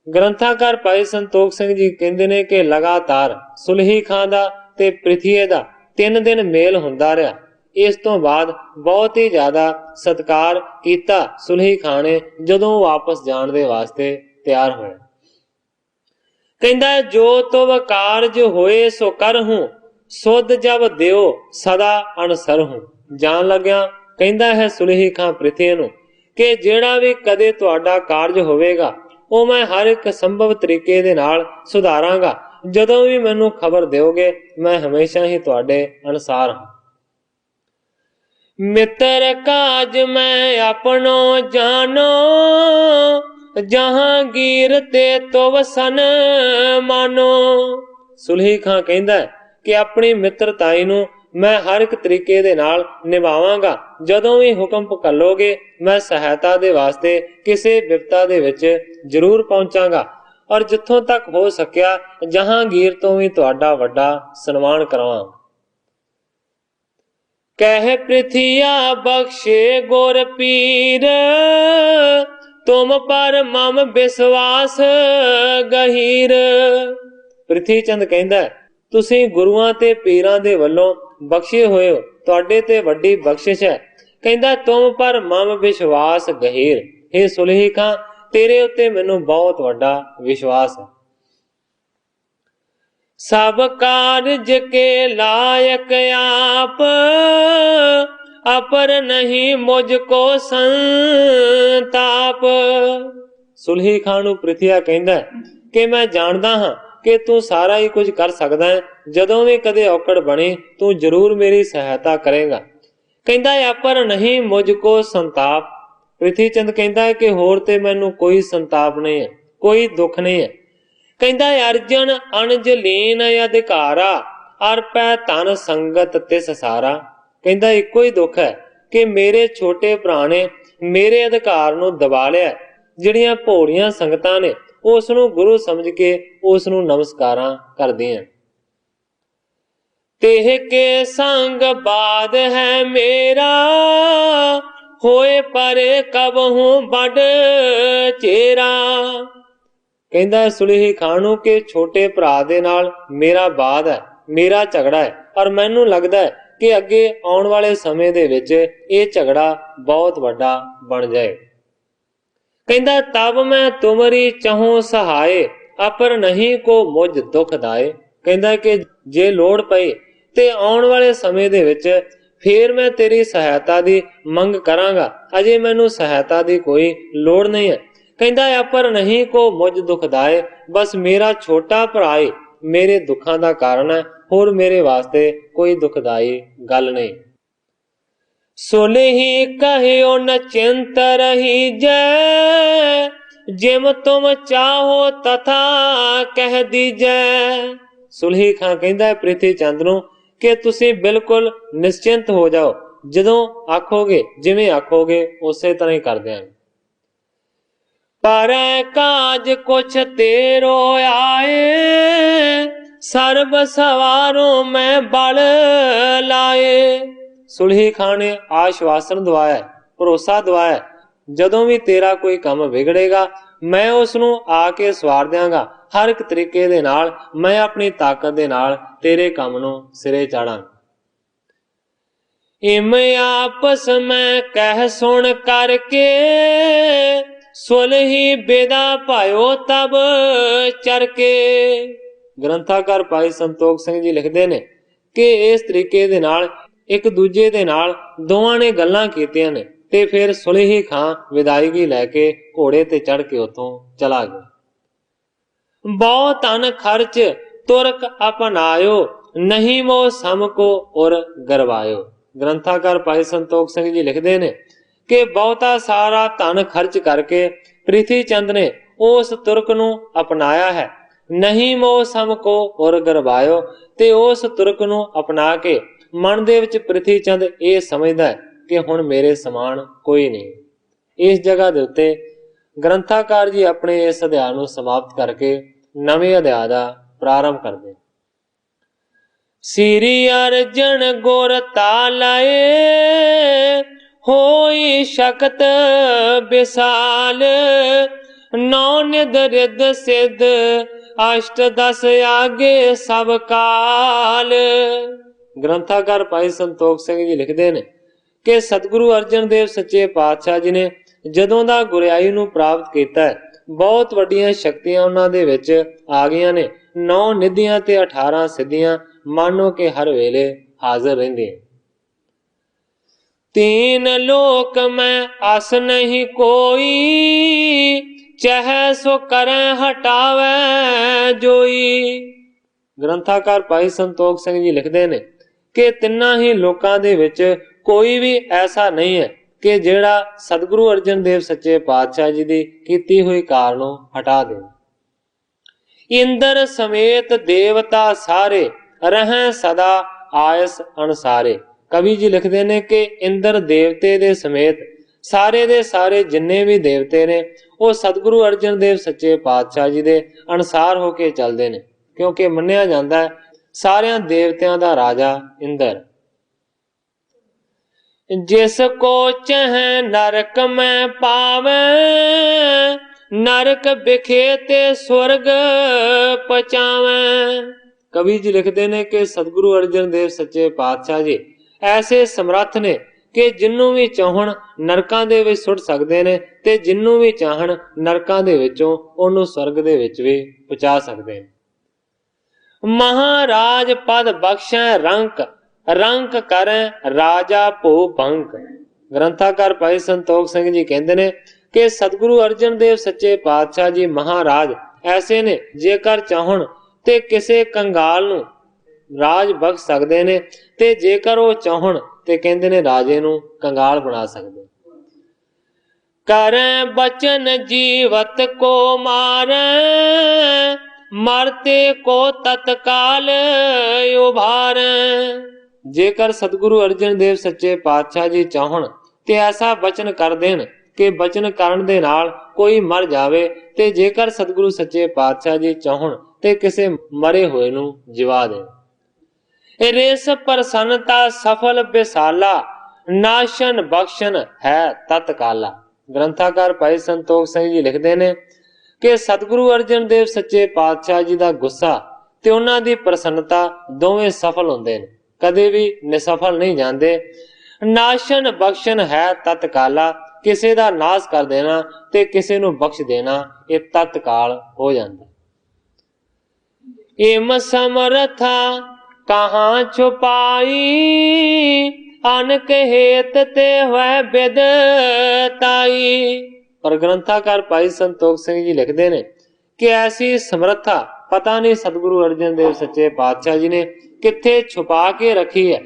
ਗ੍ਰੰਥਾਕਾਰ ਭਾਈ ਸੰਤੋਖ ਸਿੰਘ ਜੀ ਕਹਿੰਦੇ ਨੇ ਕਿ ਲਗਾਤਾਰ ਸੁਲਹੀ ਖਾਨ ਦਾ ਤੇ ਪ੍ਰਿਥੀਏ ਦਾ 3 ਦਿਨ ਮੇਲ ਹੁੰਦਾ ਰਿਹਾ। ਇਸ ਤੋਂ ਬਾਅਦ ਬਹੁਤ ਹੀ ਜ਼ਿਆਦਾ ਸਤਿਕਾਰ ਕੀਤਾ ਸੁਲਹੀ ਖਾਨ ਨੇ ਜਦੋਂ ਵਾਪਸ ਜਾਣ ਦੇ ਵਾਸਤੇ ਤਿਆਰ ਹੋਇਆ। ਕਹਿੰਦਾ ਜੋ ਤੁਮ ਕਾਰਜ ਹੋਏ ਸੋ ਕਰਹੂੰ, ਸੁਧ ਜਬ ਦਿਓ ਸਦਾ ਅਨਸਰਹੂੰ। ਜਾਣ ਲੱਗਿਆ ਕਹਿੰਦਾ ਹੈ ਸੁਲਹੀ ਖਾਨ ਪ੍ਰਿਥੀ ਨੂੰ ਕਿ ਜਿਹੜਾ ਵੀ ਕਦੇ ਤੁਹਾਡਾ ਕਾਰਜ ਹੋਵੇਗਾ ਉਹ ਮੈਂ ਹਰ ਇੱਕ ਸੰਭਵ ਤਰੀਕੇ ਦੇ ਨਾਲ ਸੁਧਾਰਾਂਗਾ। ਜਦੋਂ ਵੀ ਮੈਨੂੰ ਖਬਰ ਦਿਓਗੇ ਮੈਂ ਹਮੇਸ਼ਾ ਹੀ ਤੁਹਾਡੇ ਅਨੁਸਾਰ ਹਾਂ। ਮਿੱਤਰ ਕਾਜ ਮੈਂ ਆਪਣੋ ਜਾਨੋ, ਜਹਾਂਗੀਰ ਤੇ ਤੁਵਸਨ ਮਾਨੋ। ਸੁਲਹੀ ਖਾਨ ਕਹਿੰਦਾ ਕਿ ਆਪਣੀ ਮਿੱਤਰਤਾਈ ਨੂੰ ਮੈਂ ਹਰ ਇੱਕ ਤਰੀਕੇ ਦੇ ਨਾਲ ਨਿਭਾਵਾਂਗਾ। ਜਦੋਂ ਵੀ ਹੁਕਮ ਘੱਲੋਗੇ ਮੈਂ ਸਹਾਇਤਾ ਦੇ ਵਾਸਤੇ ਕਿਸੇ ਵਿਪਤਾ ਦੇ ਵਿੱਚ ਜ਼ਰੂਰ ਪਹੁੰਚਾਂਗਾ। ਔਰ ਜਿੱਥੋਂ ਤੱਕ ਹੋ ਸਕਿਆ ਜਹਾਂਗੀਰ ਤੋਂ ਵੀ ਤੁਹਾਡਾ ਵੱਡਾ ਸਨਮਾਨ ਕਰਾਵਾਂ। ਕਹਿ ਪ੍ਰਿਥਿਆ ਬਖਸ਼ੇ ਗੁਰ ਪੀਰ, ਤੁਮ ਪਰ ਮਮ ਵਿਸ਼ਵਾਸ ਗਹੀਰ। ਪ੍ਰਿਥੀ ਚੰਦ ਕਹਿੰਦਾ ਤੁਸੀਂ ਗੁਰੂਆਂ ਤੇ ਪੀਰਾਂ ਦੇ ਵੱਲੋਂ ਬਖਸ਼ੇ ਹੋਏ ਹੋ, ਤੁਹਾਡੇ ਤੇ ਵੱਡੀ ਬਖਸ਼ਿਸ਼ ਹੈ। ਕਹਿੰਦਾ ਤੁਮ ਪਰ ਮਮ ਵਿਸ਼ਵਾਸ ਗਹੀਰ, हे ਸੁਲਹੀ ਖਾਂ ਤੇਰੇ ਉੱਤੇ ਮੈਨੂੰ ਬਹੁਤ ਵੱਡਾ ਵਿਸ਼ਵਾਸ ਹੈ। ਸਭ ਕਾਰਜ ਕੇ ਲਾਇਕ ਆਪ, ਅਪਰ ਨਹੀਂ ਮੁਝ ਕੋ ਸੰਤਾਪ। ਸੁਲਹੀ ਖਾਂ ਨੂੰ ਪ੍ਰਿਥੀਆ ਕਹਿੰਦਾ ਕਿ ਮੈਂ ਜਾਣਦਾ ਹਾਂ ਕਿ ਤੂੰ ਸਾਰਾ ਹੀ ਕੁਝ ਕਰ ਸਕਦਾ ਹੈ, ਜਦੋਂ ਵੀ ਕਦੇ ਔਕੜ ਬਣੇ ਤੂੰ ਜ਼ਰੂਰ ਮੇਰੀ ਸਹਾਇਤਾ ਕਰੇਗਾ। ਕਹਿੰਦਾ ਅਪਰ ਨਹੀਂ ਮੁਝ ਕੋ ਸੰਤਾਪ। ਪ੍ਰਿਥੀ ਚੰਦ ਕਹਿੰਦਾ ਹੈ ਕਿ ਹੋਰ ਤੇ ਮੈਨੂੰ ਕੋਈ ਸੰਤਾਪ ਨਹੀਂ ਹੈ, ਕੋਈ ਦੁੱਖ ਨਹੀਂ ਹੈ। ਕਹਿੰਦਾ ਅਰਜਨ ਅਣਜ ਲੀਨ ਅਧਿਕਾਰਾ, ਅਰਪੈ ਧਨ ਸੰਗਤ ਤਿਸ ਸਾਰਾ। ਕਹਿੰਦਾ ਇੱਕੋ ਹੀ ਦੁੱਖ ਹੈ ਕਿ ਮੇਰੇ ਛੋਟੇ ਭਰਾ ਨੇ ਮੇਰੇ ਅਧਿਕਾਰ ਨੂੰ ਦਬਾ ਲਿਆ। ਜਿਹੜੀਆਂ ਭੋਲੀਆਂ ਸੰਗਤਾਂ ਨੇ ਉਸ ਨੂੰ ਗੁਰੂ ਸਮਝ ਕੇ ਉਸ ਨੂੰ ਨਮਸਕਾਰਾਂ ਕਰਦੀਆਂ। ਤੇਹ ਕੇ ਸੰਗ ਬਾਦ ਹੈ ਮੇਰਾ, ਹੋਏ ਪਰੇ ਕਬਹੂ ਵੱਡ ਚੇਰਾ। ਕਹਿੰਦਾ ਸੁਲਹੀ ਖਾਂ ਨੂੰ ਕਿ ਛੋਟੇ ਭਰਾ ਦੇ ਨਾਲ ਮੇਰਾ ਬਾਦ ਹੈ, ਮੇਰਾ ਝਗੜਾ ਹੈ, ਔਰ ਮੈਨੂੰ ਲੱਗਦਾ ਹੈ ਕਿ ਅੱਗੇ ਆਉਣ ਵਾਲੇ ਸਮੇਂ ਦੇ ਵਿੱਚ ਇਹ ਝਗੜਾ ਬਹੁਤ ਵੱਡਾ ਬਣ ਜਾਏ। ਕਹਿੰਦਾ ਤਬ ਮੈਂ ਤੁਮਰੀ ਚਾਹੂੰ ਸਹਾਏ, ਅਪਰ ਨਹੀਂ ਕੋ ਮੁਝ ਦੁੱਖ ਦਾਏ। ਕਹਿੰਦਾ ਕਿ ਜੇ ਲੋੜ ਪਈ ਤੇ ਆਉਣ ਵਾਲੇ ਸਮੇਂ ਦੇ ਵਿੱਚ ਫੇਰ ਮੈਂ ਤੇਰੀ ਸਹਾਇਤਾ ਦੀ ਮੰਗ ਕਰਾਂਗਾ, ਅਜੇ ਮੈਨੂੰ ਸਹਾਇਤਾ ਦੀ ਕੋਈ ਲੋੜ ਨਹੀਂ ਹੈ। ਕਹਿੰਦਾ ਅਪਰ ਨਹੀਂ ਕੋ ਮੁਝ ਦੁੱਖ ਦਾਏ, ਬਸ ਮੇਰਾ ਛੋਟਾ ਭਰਾ ਹੀ ਮੇਰੇ ਦੁੱਖਾਂ ਦਾ ਕਾਰਨ ਹੈ, ਹੋਰ ਮੇਰੇ ਵਾਸਤੇ ਕੋਈ ਦੁਖਦਾਈ ਗੱਲ ਨਹੀਂ। ਸੁਲਹੀ ਕਹਿਓ ਨ ਚਿੰਤ ਰਹੀ ਜੈ, ਜਿਮ ਤੁਮ ਚਾਹੋ ਤਥਾ ਕਹਿ ਦੀਜੈ। ਸੁਲਹੀ ਖਾਂ ਕਹਿੰਦਾ ਪ੍ਰਿਥੀ ਚੰਦ ਨੂੰ ਕਿ ਤੁਸੀਂ ਬਿਲਕੁਲ ਨਿਸ਼ਚਿੰਤ ਹੋ ਜਾਓ, ਜਦੋਂ ਆਖੋਗੇ ਜਿਵੇਂ ਆਖੋਗੇ ਉਸੇ ਤਰ੍ਹਾਂ ਹੀ ਕਰ ਦਿਆਂਗੇ। ਪਰ ਕਾਜ ਕੁਛ ਤੇਰੋ ਆਏ, ਸਰਬ ਸਵਾਰੋਂ ਮੈਂ ਬਲ ਲਾਏ। ਸੁਲਹੀ ਖਾਂ ਨੇ ਆਸ਼ਵਾਸਨ ਦਵਾਇਆ, ਭਰੋਸਾ ਦਵਾਇਆ, ਜਦੋਂ ਵੀ ਤੇਰਾ ਕੋਈ ਕੰਮ ਵਿਗੜੇਗਾ ਮੈਂ ਉਸ ਨੂੰ ਆ ਕੇ ਸਵਾਰ ਦਿਆਂਗਾ। ਹਰ ਇੱਕ ਤਰੀਕੇ ਦੇ ਨਾਲ ਮੈਂ ਆਪਣੀ ਤਾਕਤ ਦੇ ਨਾਲ ਤੇਰੇ ਕੰਮ ਨੂੰ ਸਿਰੇ ਚਾੜਾਂਗਾ। ਇਮ ਆਪਸ ਮੈਂ ਕਹਿ ਸੁਣ ਕਰਕੇ, ਸੁਲਹੀ ਬੇਦਾ ਭਾਇਓ ਤਬ ਚਰਕੇ। ਗ੍ਰੰਥਾਕਾਰ ਭਾਈ ਸੰਤੋਖ ਸਿੰਘ ਜੀ ਲਿਖਦੇ ਨੇ ਕਿ ਇਸ ਤਰੀਕੇ ਦੇ ਨਾਲ ਇੱਕ ਦੂਜੇ ਦੇ ਨਾਲ ਦੋਵਾਂ ਨੇ ਗੱਲਾਂ ਕੀਤੀਆਂ ਨੇ ਤੇ ਫਿਰ ਸੁਲਹੀ ਖਾਂ ਵਿਦਾਇਗੀ ਲੈ ਕੇ ਘੋੜੇ ਤੇ ਚੜ ਕੇ ਉੱਥੋਂ ਚਲਾ ਗਿਆ। ਬਹੁ ਧਨ ਖਰਚ ਤੁਰਕ ਅਪਨਾਇਓ, ਨਹੀਂ ਮੋ ਸਮ ਕੋ ਔਰ ਗਰਵਾਇਓ। ਗ੍ਰੰਥਾਕਾਰ ਭਾਈ ਸੰਤੋਖ ਸਿੰਘ ਜੀ ਲਿਖਦੇ ਨੇ ਕਿ ਬਹੁਤਾ ਸਾਰਾ ਧਨ ਖਰਚ ਕਰਕੇ ਪ੍ਰਿਥੀ ਚੰਦ ਨੇ ਉਸ ਤੁਰਕ ਨੂੰ ਅਪਣਾਇਆ ਹੈ। ਨਹੀਂ ਮੋ ਸਮ ਕੋ ਔਰ ਗਰਵਾਇਓ, ਤੇ ਉਸ ਤੁਰਕ ਨੂੰ ਅਪਣਾ ਕੇ ਮਨ ਦੇ ਵਿੱਚ ਪ੍ਰਿਥੀ ਚੰਦ ਇਹ ਸਮਝਦਾ ਹੈ ਕਿ ਹੁਣ ਮੇਰੇ ਸਮਾਨ ਕੋਈ ਨਹੀਂ। ਇਸ ਜਗ੍ਹਾ ਦੇ ਉੱਤੇ ਗ੍ਰੰਥਾਕਾਰ ਜੀ ਆਪਣੇ ਇਸ ਅਧਿਆਇ ਨੂੰ ਸਮਾਪਤ ਕਰਕੇ ਨਵੇਂ ਅਧਿਆਇ ਦਾ ਪ੍ਰਾਰੰਭ ਕਰਦੇ। ਸ੍ਰੀ ਅਰਜਨ ਗੁਰ ਤਾਲਾਏ, ਹੋਈ ਸ਼ਕਤ ਵਿਸਾਲ, ਨੌ ਨਿਧ ਰਿੱਧ ਸਿੱਧ, ਅਸ਼ਟ ਦਸ ਆਗੇ ਸਭ ਕਾਲ। ਗ੍ਰੰਥਾਕਾਰ ਭਾਈ ਸੰਤੋਖ ਸਿੰਘ ਜੀ ਲਿਖਦੇ ਨੇ ਕਿ ਸਤਿਗੁਰੂ ਅਰਜਨ ਦੇਵ ਸੱਚੇ ਪਾਤਸ਼ਾਹ ਜੀ ਨੇ ਜਦੋਂ ਦਾ ਗੁਰਿਆਈ ਨੂੰ ਪ੍ਰਾਪਤ ਕੀਤਾ ਹੈ, ਬਹੁਤ ਵੱਡੀਆਂ ਸ਼ਕਤੀਆਂ ਉਹਨਾਂ ਦੇ ਵਿੱਚ ਆ ਗਈਆਂ ਨੇ। 9 ਨਿਧੀਆਂ ਤੇ 18 ਸਿੱਧੀਆਂ ਮਾਨੋ ਕਿ ਹਰ ਵੇਲੇ ਹਾਜ਼ਰ ਰਹਿੰਦੀਆਂ। तीन लोक में आस नहीं कोई, चाहे सो करें हटावे जोई। ग्रंथाकार भाई संतोख सिंह जी लिखते ने कि तिन्ना ही लोकां दे विच कोई भी ऐसा नहीं है कि जेड़ा सतगुरु अर्जन देव सच्चे पातशाह जी दी कीती हुई कार नूं हटा दे। इंद्र समेत देवता सारे रहें सदा आयस अनसारे। कवि जी लिखते हैं कि इंद्र देवते दे समेत ਸਾਰੇ ਦੇ ਸਾਰੇ ਜਿੰਨੇ ਵੀ ਦੇਵਤੇ ਨੇ ਉਹ ਸਤਿਗੁਰੂ ਅਰਜਨ ਦੇਵ ਸੱਚੇ ਪਾਤਸ਼ਾਹ ਜੀ ਦੇ ਅਨੁਸਾਰ ਹੋ ਕੇ ਚੱਲਦੇ ਨੇ, ਕਿਉਂਕਿ ਮੰਨਿਆ ਜਾਂਦਾ ਹੈ ਸਾਰਿਆਂ ਦੇਵਤਿਆਂ ਦਾ ਰਾਜਾ ਇੰਦਰ। ਜਿਸ ਕੋ ਚਹਿ ਨਰਕ ਮੈਂ ਪਾਵੈ, ਨਰਕ ਬਿਖੇ ਤੇ ਸੁਰਗ ਪਚਾਵੈ। ਕਵੀ ਜੀ ਲਿਖਦੇ ਨੇ ਕਿ ਸਤਿਗੁਰੂ ਅਰਜਨ ਦੇਵ ਸੱਚੇ ਪਾਤਸ਼ਾਹ ਜੀ ਐਸੇ ਸਮਰੱਥ ਨੇ ਕਿ ਜਿਹਨੂੰ ਵੀ ਚਾਹਣ ਨਰਕਾਂ ਦੇ ਵਿੱਚ ਸੁੱਟ ਸਕਦੇ ਨੇ, ਤੇ ਜਿਹਨੂੰ ਵੀ ਚਾਹਣ ਨਰਕਾਂ ਦੇ ਵਿੱਚੋਂ ਉਹਨੂੰ ਸਵਰਗ ਦੇ ਵਿੱਚ ਵੀ ਪਹੁੰਚਾ ਸਕਦੇ ਨੇ। ਮਹਾਰਾਜ ਪਦ ਬਖਸ਼ੈ ਰੰਕ, ਰੰਕ ਕਰੈ ਰਾਜਾ ਭੂ ਭੰਕ। ਗ੍ਰੰਥਾਕਾਰ ਭਾਈ ਸੰਤੋਖ ਸਿੰਘ ਜੀ ਕਹਿੰਦੇ ਨੇ ਕਿ ਸਤਿਗੁਰੂ ਅਰਜਨ ਦੇਵ ਸੱਚੇ ਪਾਤਸ਼ਾਹ ਜੀ ਮਹਾਰਾਜ ਐਸੇ ਨੇ, ਜੇਕਰ ਚਾਹਣ ਤੇ ਕਿਸੇ ਕੰਗਾਲ ਨੂੰ ਰਾਜ ਬਖਸ਼ ਸਕਦੇ ਨੇ, ਤੇ ਜੇਕਰ ਉਹ ਚਾਹਣ ਤੇ ਕਹਿੰਦੇ ਨੇ ਰਾਜੇ ਨੂੰ ਕੰਗਾਲ ਬਣਾ ਸਕਦੇ। ਕਰੈ ਬਚਨ ਜੀਵਤ ਕੋ ਮਾਰੈ, ਮਰਤੇ ਕੋ ਤਤਕਾਲ ਉਭਾਰੈ। ਜੇਕਰ ਸਤਿਗੁਰੂ ਅਰਜਨ ਦੇਵ ਸੱਚੇ ਪਾਤਸ਼ਾਹ ਜੀ ਚਾਹਣ ਤੇ ਐਸਾ ਬਚਨ ਕਰ ਦੇਣ ਕਿ ਬਚਨ ਕਰਨ ਦੇ ਨਾਲ ਕੋਈ ਮਰ ਜਾਵੇ, ਤੇ ਜੇਕਰ ਸਤਿਗੁਰੂ ਸੱਚੇ ਪਾਤਸ਼ਾਹ ਜੀ ਚਾਹਣ ਤੇ ਕਿਸੇ ਮਰੇ ਹੋਏ ਨੂੰ ਜਿਵਾ ਦੇਣ। ਰੇਸ ਪ੍ਰਸੰਨਤਾ ਸਫਲ ਬਿਸਾਲਾ, ਨਾਸ਼ਨ ਬਖਸ਼ਨ ਹੈ ਤਤਕਾਲਾ। ਗ੍ਰੰਥਾਕਾਰ ਭਾਈ ਸੰਤੋਖ ਸਿੰਘ ਜੀ ਲਿਖਦੇ ਨੇ ਕਿ ਸਤਿਗੁਰੂ ਅਰਜਨ ਦੇਵ ਸੱਚੇ ਪਾਤਸ਼ਾਹ ਜੀ ਦਾ ਗੁੱਸਾ ਤੇ ਉਹਨਾਂ ਦੀ ਪ੍ਰਸੰਨਤਾ ਦੋਵੇਂ ਸਫਲ ਹੁੰਦੇ ਨੇ, ਕਦੇ ਵੀ ਨਿਸਫਲ ਨਹੀਂ ਜਾਂਦੇ। ਨਾਸ਼ਨ ਬਖਸ਼ਨ ਹੈ ਤਤਕਾਲਾ, ਕਿਸੇ ਦਾ ਨਾਸ਼ ਕਰ ਦੇਣਾ ਤੇ ਕਿਸੇ ਨੂੰ ਬਖਸ਼ ਦੇਣਾ ਇਹ ਤਤਕਾਲ ਹੋ ਜਾਂਦਾ। ਇਮ ਸਮਰਥਾ ਕਹਾਂ ਛੁਪਾਈ, ਅਨਕ ਹੇਤ ਤੇ ਹੋਇ ਬਿਦਤਾਈ। ਪਰ ਗ੍ਰੰਥਾਕਾਰ ਭਾਈ ਸੰਤੋਖ ਸਿੰਘ ਜੀ ਲਿਖਦੇ ਨੇ ਕਿ ਐਸੀ ਸਮਰੱਥਾ ਪਤਾ ਨਹੀਂ ਸਤਿਗੁਰੂ ਅਰਜਨ ਦੇਵ ਸੱਚੇ ਪਾਤਸ਼ਾਹ ਜੀ ਨੇ ਕਿੱਥੇ ਛੁਪਾ ਕੇ ਰੱਖੀ ਹੈ।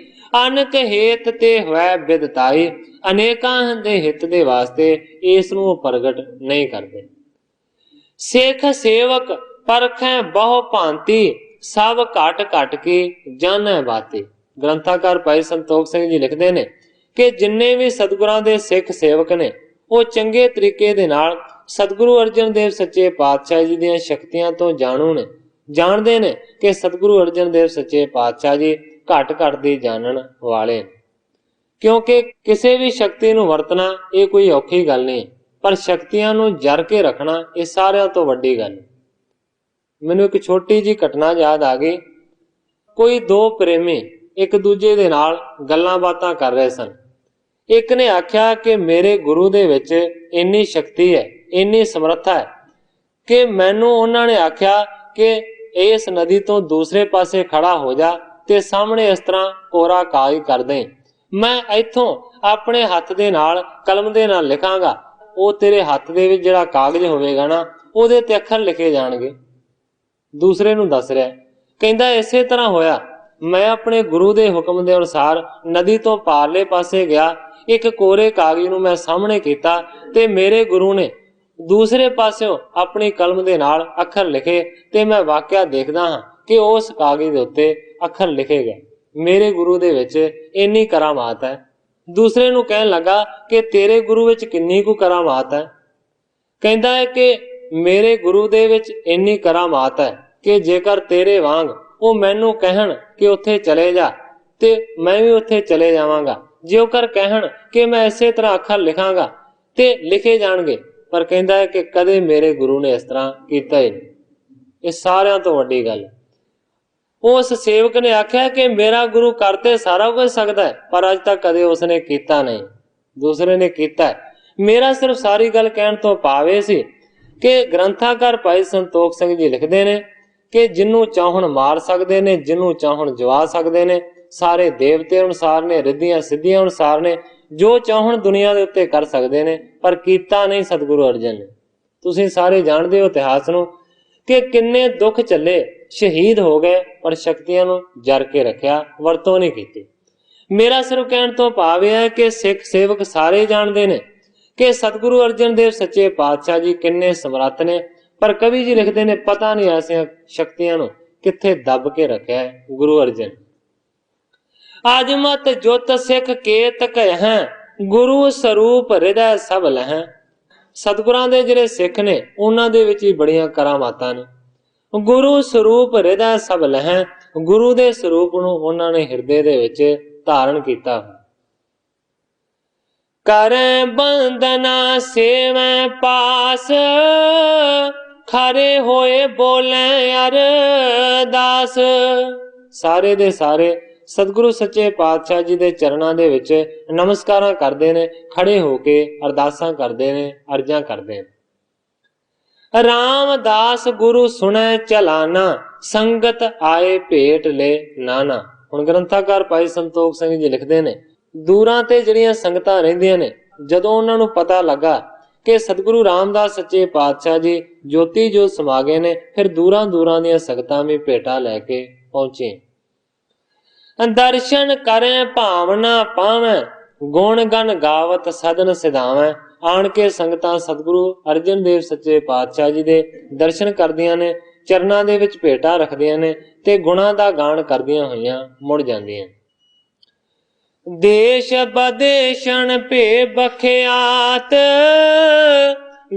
ਅਨਕ ਹੇਤ ਤੇ ਹੋਇ ਬਿਦਤਾਈ, ਅਨੇਕਾਂ ਦੇ ਹਿੱਤ ਦੇ ਵਾਸਤੇ ਇਸ ਨੂੰ ਉਹ ਪ੍ਰਗਟ ਨਹੀਂ ਕਰਦੇ। ਸਿੱਖ ਸੇਵਕ ਪਰਖੈ ਬਹੁ ਭਾਂਤੀ, ਸਭ ਘਟ ਘਟ ਕੇ ਜਾਣੈ ਬਾਤੀ। ਗ੍ਰੰਥਾਕਾਰ ਭਾਈ ਸੰਤੋਖ ਸਿੰਘ ਜੀ ਲਿਖਦੇ ਨੇ ਕਿ ਜਿੰਨੇ ਵੀ ਸਤਿਗੁਰਾਂ ਦੇ ਸਿੱਖ ਸੇਵਕ ਨੇ ਉਹ ਚੰਗੇ ਤਰੀਕੇ ਦੇ ਨਾਲ ਸਤਿਗੁਰੂ ਅਰਜਨ ਦੇਵ ਸੱਚੇ ਪਾਤਸ਼ਾਹ ਜੀ ਦੀਆਂ ਸ਼ਕਤੀਆਂ ਤੋਂ ਜਾਣੂ ਨੇ, ਜਾਣਦੇ ਨੇ ਕਿ ਸਤਿਗੁਰੂ ਅਰਜਨ ਦੇਵ ਸੱਚੇ ਪਾਤਸ਼ਾਹ ਜੀ ਘਟ ਘਟ ਦੀ ਜਾਣਨ ਵਾਲੇ ਨੇ। ਕਿਉਂਕਿ ਕਿਸੇ ਵੀ ਸ਼ਕਤੀ ਨੂੰ ਵਰਤਣਾ ਇਹ ਕੋਈ ਔਖੀ ਗੱਲ ਨਹੀਂ, ਪਰ ਸ਼ਕਤੀਆਂ ਨੂੰ ਜਰ ਕੇ ਰੱਖਣਾ ਇਹ ਸਾਰਿਆਂ ਤੋਂ ਵੱਡੀ ਗੱਲ। ਮੈਨੂੰ ਇੱਕ ਛੋਟੀ ਜੀ ਘਟਨਾ ਯਾਦ ਆ ਗਈ। ਕੋਈ ਦੋ ਪ੍ਰੇਮੀ ਇੱਕ ਦੂਜੇ ਦੇ ਨਾਲ ਗੱਲਾਂ ਬਾਤਾਂ ਕਰ ਰਹੇ ਸਨ। ਇੱਕ ਨੇ ਆਖਿਆ ਕਿ ਮੇਰੇ ਗੁਰੂ ਦੇ ਵਿੱਚ ਇੰਨੀ ਸ਼ਕਤੀ ਹੈ, ਇੰਨੀ ਸਮਰੱਥਾ ਹੈ ਕਿ ਮੈਨੂੰ ਉਹਨਾਂ ਨੇ ਆਖਿਆ ਕਿ ਇਸ ਨਦੀ ਤੋਂ ਦੂਸਰੇ ਪਾਸੇ ਖੜਾ ਹੋ ਜਾ ਤੇ ਸਾਹਮਣੇ ਇਸ ਤਰ੍ਹਾਂ ਕੋਰਾ ਕਾਗਜ਼ ਕਰ ਦੇ, ਮੈਂ ਇੱਥੋਂ ਆਪਣੇ ਹੱਥ ਦੇ ਨਾਲ ਕਲਮ ਦੇ ਨਾਲ ਲਿਖਾਂਗਾ, ਉਹ ਤੇਰੇ ਹੱਥ ਦੇ ਵਿੱਚ ਜਿਹੜਾ ਕਾਗਜ਼ ਹੋਵੇਗਾ ਨਾ ਉਹਦੇ ਤੇ ਅੱਖਰ ਲਿਖੇ ਜਾਣਗੇ। ਦੂਸਰੇ ਨੂੰ ਦੱਸ ਰਿਹਾ, ਕਹਿੰਦਾ ਇਸੇ ਤਰ੍ਹਾਂ ਹੋਇਆ, ਮੈਂ ਆਪਣੇ ਗੁਰੂ ਦੇ ਹੁਕਮ ਦੇ ਅਨੁਸਾਰ ਨਦੀ ਤੋਂ ਪਾਰਲੇ ਪਾਸੇ ਗਿਆ, ਇੱਕ ਕੋਰੇ ਕਾਗਜ਼ ਨੂੰ ਮੈਂ ਸਾਹਮਣੇ ਕੀਤਾ ਤੇ ਮੇਰੇ ਗੁਰੂ ਨੇ ਦੂਸਰੇ ਪਾਸਿਓਂ ਆਪਣੀ ਕਲਮ ਦੇ ਨਾਲ ਅੱਖਰ ਲਿਖੇ, ਤੇ ਮੈਂ ਵਾਕਿਆ ਦੇਖਦਾ ਹਾਂ ਕਿ ਉਸ ਕਾਗਜ਼ ਦੇ ਉੱਤੇ ਅੱਖਰ ਲਿਖੇ ਗਏ। ਮੇਰੇ ਗੁਰੂ ਦੇ ਵਿੱਚ ਇੰਨੀ ਕਰਾਮਾਤ ਹੈ। ਦੂਸਰੇ ਨੂੰ ਕਹਿਣ ਲੱਗਾ ਕਿ ਤੇਰੇ ਗੁਰੂ ਵਿੱਚ ਕਿੰਨੀ ਕੁ ਕਰਾਮਾਤ ਹੈ। ਕਹਿੰਦਾ ਹੈ ਕਿ ਮੇਰੇ ਗੁਰੂ ਦੇ ਵਿੱਚ ਇੰਨੀ ਕਰਾਮਾਤ ਹੈ ਕਿ ਜੇਕਰ ਤੇਰੇ ਵਾਂਗ ਉਹ ਮੈਨੂੰ ਕਹਿਣ ਕਿ ਉੱਥੇ ਚਲੇ ਜਾ ਤੇ ਮੈਂ ਵੀ ਉੱਥੇ ਚਲੇ ਜਾਵਾਂਗਾ, ਜੇਕਰ ਕਹਿਣ ਕਿ ਮੈਂ ਇਸੇ ਤਰ੍ਹਾਂ ਅੱਖਰ ਲਿਖਾਂਗਾ ਤੇ ਲਿਖੇ ਜਾਣਗੇ। ਪਰ ਕਹਿੰਦਾ ਹੈ ਕਿ ਕਦੇ ਮੇਰੇ ਗੁਰੂ ਨੇ ਇਸ ਤਰ੍ਹਾਂ ਕੀਤਾ ਹੀ ਨਹੀਂ। ਇਹ ਸਾਰਿਆਂ ਤੋਂ ਵੱਡੀ ਗੱਲ ਹੈ। ਉਸ ਸੇਵਕ ਨੇ ਆਖਿਆ ਕਿ ਮੇਰਾ ਗੁਰੂ ਕਰਤੇ ਸਾਰਾ ਕੁਝ ਸਕਦਾ ਹੈ, ਪਰ ਅੱਜ ਤੱਕ ਕਦੇ ਉਸਨੇ ਕੀਤਾ ਨਹੀਂ। ਦੂਸਰੇ ਨੇ ਕੀਤਾ। ਮੇਰਾ ਸਿਰਫ ਸਾਰੀ ਗੱਲ ਕਹਿਣ ਤੋਂ ਭਾਵ ਸੀ ਕਿ ਗ੍ਰੰਥਾਕਾਰ ਭਾਈ ਸੰਤੋਖ ਸਿੰਘ ਜੀ ਲਿਖਦੇ ਨੇ ਕਿ ਜਿਹਨੂੰ ਚਾਹਣ ਮਾਰ ਸਕਦੇ ਨੇ, ਜਿਹਨੂੰ ਚਾਹਣ ਜਵਾ ਸਕਦੇ ਨੇ, ਸਾਰੇ ਦੇਵਤੇ ਅਨੁਸਾਰ ਨੇ, ਰਿੱਧੀਆਂ ਸਿੱਧੀਆਂ ਅਨੁਸਾਰ ਨੇ, ਜੋ ਚਾਹਣ ਦੁਨੀਆ ਦੇ ਉੱਤੇ ਕਰ ਸਕਦੇ ਨੇ, ਪਰ ਕੀਤਾ ਨਹੀਂ ਸਤਿਗੁਰੂ ਅਰਜਨ ਨੇ। ਤੁਸੀਂ ਸਾਰੇ ਜਾਣਦੇ ਹੋ ਇਤਿਹਾਸ ਨੂੰ ਕਿ ਕਿੰਨੇ ਦੁੱਖ ਚੱਲੇ, ਸ਼ਹੀਦ ਹੋ ਗਏ, ਪਰ ਸ਼ਕਤੀਆਂ ਨੂੰ ਜਰ ਕੇ ਰੱਖਿਆ, ਵਰਤੋਂ ਨਹੀਂ ਕੀਤੀ। ਮੇਰਾ ਸਿਰਫ ਕਹਿਣ ਤੋਂ ਭਾਵ ਇਹ ਹੈ ਕਿ ਸਿੱਖ ਸੇਵਕ ਸਾਰੇ ਜਾਣਦੇ ਨੇ ਕਿ ਸਤਿਗੁਰੂ ਅਰਜਨ ਦੇਵ ਸੱਚੇ ਪਾਤਸ਼ਾਹ ਜੀ ਕਿੰਨੇ ਸਮਰੱਥ ਨੇ, ਪਰ ਕਵੀ ਜੀ ਲਿਖਦੇ ਨੇ ਪਤਾ ਨਹੀਂ ਐਸੀਆਂ ਸ਼ਕਤੀਆਂ ਨੂੰ ਕਿੱਥੇ ਦੱਬ ਕੇ ਰੱਖਿਆ ਹੈ ਗੁਰੂ ਅਰਜਨ। ਅਜਮਤ ਜੁਤ ਸਿੱਖ ਕੇਤ ਕਹਿ, ਗੁਰੂ ਸਰੂਪ ਹਿਰਦੈ ਸਭ ਲਹੈ। ਸਤਿਗੁਰਾਂ ਦੇ ਜਿਹੜੇ ਸਿੱਖ ਨੇ ਉਹਨਾਂ ਦੇ ਵਿੱਚ ਹੀ ਬੜੀਆਂ ਕਰਾਮਾਤਾਂ ਨੇ। ਗੁਰੂ ਸਰੂਪ ਹਿਰਦੈ ਸਭ ਲਹੈ, ਗੁਰੂ ਦੇ ਸਰੂਪ ਨੂੰ ਉਹਨਾਂ ਨੇ ਹਿਰਦੇ ਦੇ ਵਿੱਚ ਧਾਰਨ ਕੀਤਾ। ਕਰੈ ਬੰਦਨਾ ਸੇਵੈ ਪਾਸ, ਖਰੇ ਹੋਏ ਬੋਲੇ ਅਰਦਾਸ। ਸਾਰੇ ਦੇ ਸਾਰੇ ਸਤਿਗੁਰੂ ਸੱਚੇ ਪਾਤਸ਼ਾਹ ਜੀ ਦੇ ਚਰਨਾਂ ਦੇ ਵਿੱਚ ਨਮਸਕਾਰਾਂ ਕਰਦੇ ਨੇ, ਖੜੇ ਹੋ ਕੇ ਅਰਦਾਸਾਂ ਕਰਦੇ ਨੇ, ਅਰਜ਼ਾਂ ਕਰਦੇ ਨੇ। ਰਾਮਦਾਸ ਗੁਰੂ ਸੁਣੈ ਚਲਾਨਾ, ਸੰਗਤ ਆਏ ਭੇਟ ਲੈ ਨਾਨਾ। ਹੁਣ ਗ੍ਰੰਥਾਕਾਰ ਭਾਈ ਸੰਤੋਖ ਸਿੰਘ ਜੀ ਲਿਖਦੇ ਨੇ, ਦੂਰਾਂ ਤੇ ਜਿਹੜੀਆਂ ਸੰਗਤਾਂ ਰਹਿੰਦੀਆਂ ਨੇ, ਜਦੋਂ ਉਹਨਾਂ ਨੂੰ ਪਤਾ ਲੱਗਾ ਕਿ ਸਤਿਗੁਰੂ ਰਾਮਦਾਸ ਸੱਚੇ ਪਾਤਸ਼ਾਹ ਜੀ ਜੋਤੀ ਜੋਤ ਸਮਾ ਗਏ ਨੇ, ਫਿਰ ਦੂਰਾਂ ਦੂਰਾਂ ਦੀਆਂ ਸੰਗਤਾਂ ਵੀ ਭੇਟਾ ਲੈ ਕੇ ਪਹੁੰਚੇ। ਦਰਸ਼ਨ ਕਰੇ ਭਾਵਨਾ ਪਾਵੈ, ਗੁਣ ਗਨ ਗਾਵਤ ਸਦਨ ਸਿਧਾਵੈ। ਆਣ ਕੇ ਸੰਗਤਾਂ ਸਤਿਗੁਰੂ ਅਰਜਨ ਦੇਵ ਸੱਚੇ ਪਾਤਸ਼ਾਹ ਜੀ ਦੇ ਦਰਸ਼ਨ ਕਰਦੀਆਂ ਨੇ, ਚਰਨਾਂ ਦੇ ਵਿੱਚ ਭੇਟਾ ਰੱਖਦੀਆਂ ਨੇ ਤੇ ਗੁਣਾਂ ਦਾ ਗਾਣ ਕਰਦੀਆਂ ਹੋਈਆਂ ਮੁੜ ਜਾਂਦੀਆਂ। ਦੇਸ਼ ਬਦੇਸ਼ਣ ਭੇ ਬਖਿਆਤ,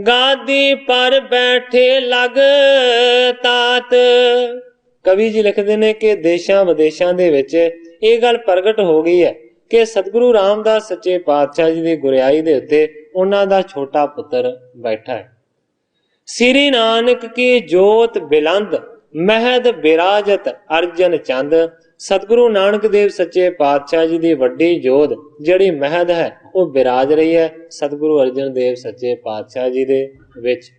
ਗਾਦੀ ਪਰ ਬੈਠੇ ਲਗ ਤਾਤ। ਕਵੀ ਜੀ ਲਿਖਦੇ ਨੇ ਕਿ ਦੇਸ਼ਾਂ ਵਿਦੇਸ਼ਾਂ ਦੇ ਵਿੱਚ ਇਹ ਗੱਲ ਪ੍ਰਗਟ ਹੋ ਗਈ ਹੈ ਕਿ ਸਤਿਗੁਰੂ ਰਾਮਦਾਸ ਸੱਚੇ ਪਾਤਸ਼ਾਹ ਜੀ ਦੀ ਗੁਰਿਆਈ ਦੇ ਉੱਤੇ ਉਹਨਾਂ ਦਾ ਛੋਟਾ ਪੁੱਤਰ ਬੈਠਾ ਹੈ। ਸ੍ਰੀ ਨਾਨਕ ਕੀ ਜੋਤ ਬਿਲੰਦ, ਮਹਿਦ ਬਿਰਾਜਤ ਅਰਜਨ ਚੰਦ। ਸਤਿਗੁਰੂ ਨਾਨਕ ਦੇਵ ਸੱਚੇ ਪਾਤਸ਼ਾਹ ਜੀ ਦੀ ਵੱਡੀ ਜੋਤ ਜਿਹੜੀ ਮਹਿਦ ਹੈ ਉਹ ਬਿਰਾਜ ਰਹੀ ਹੈ ਸਤਿਗੁਰੂ ਅਰਜਨ ਦੇਵ ਸੱਚੇ ਪਾਤਸ਼ਾਹ ਜੀ ਦੇ ਵਿੱਚ।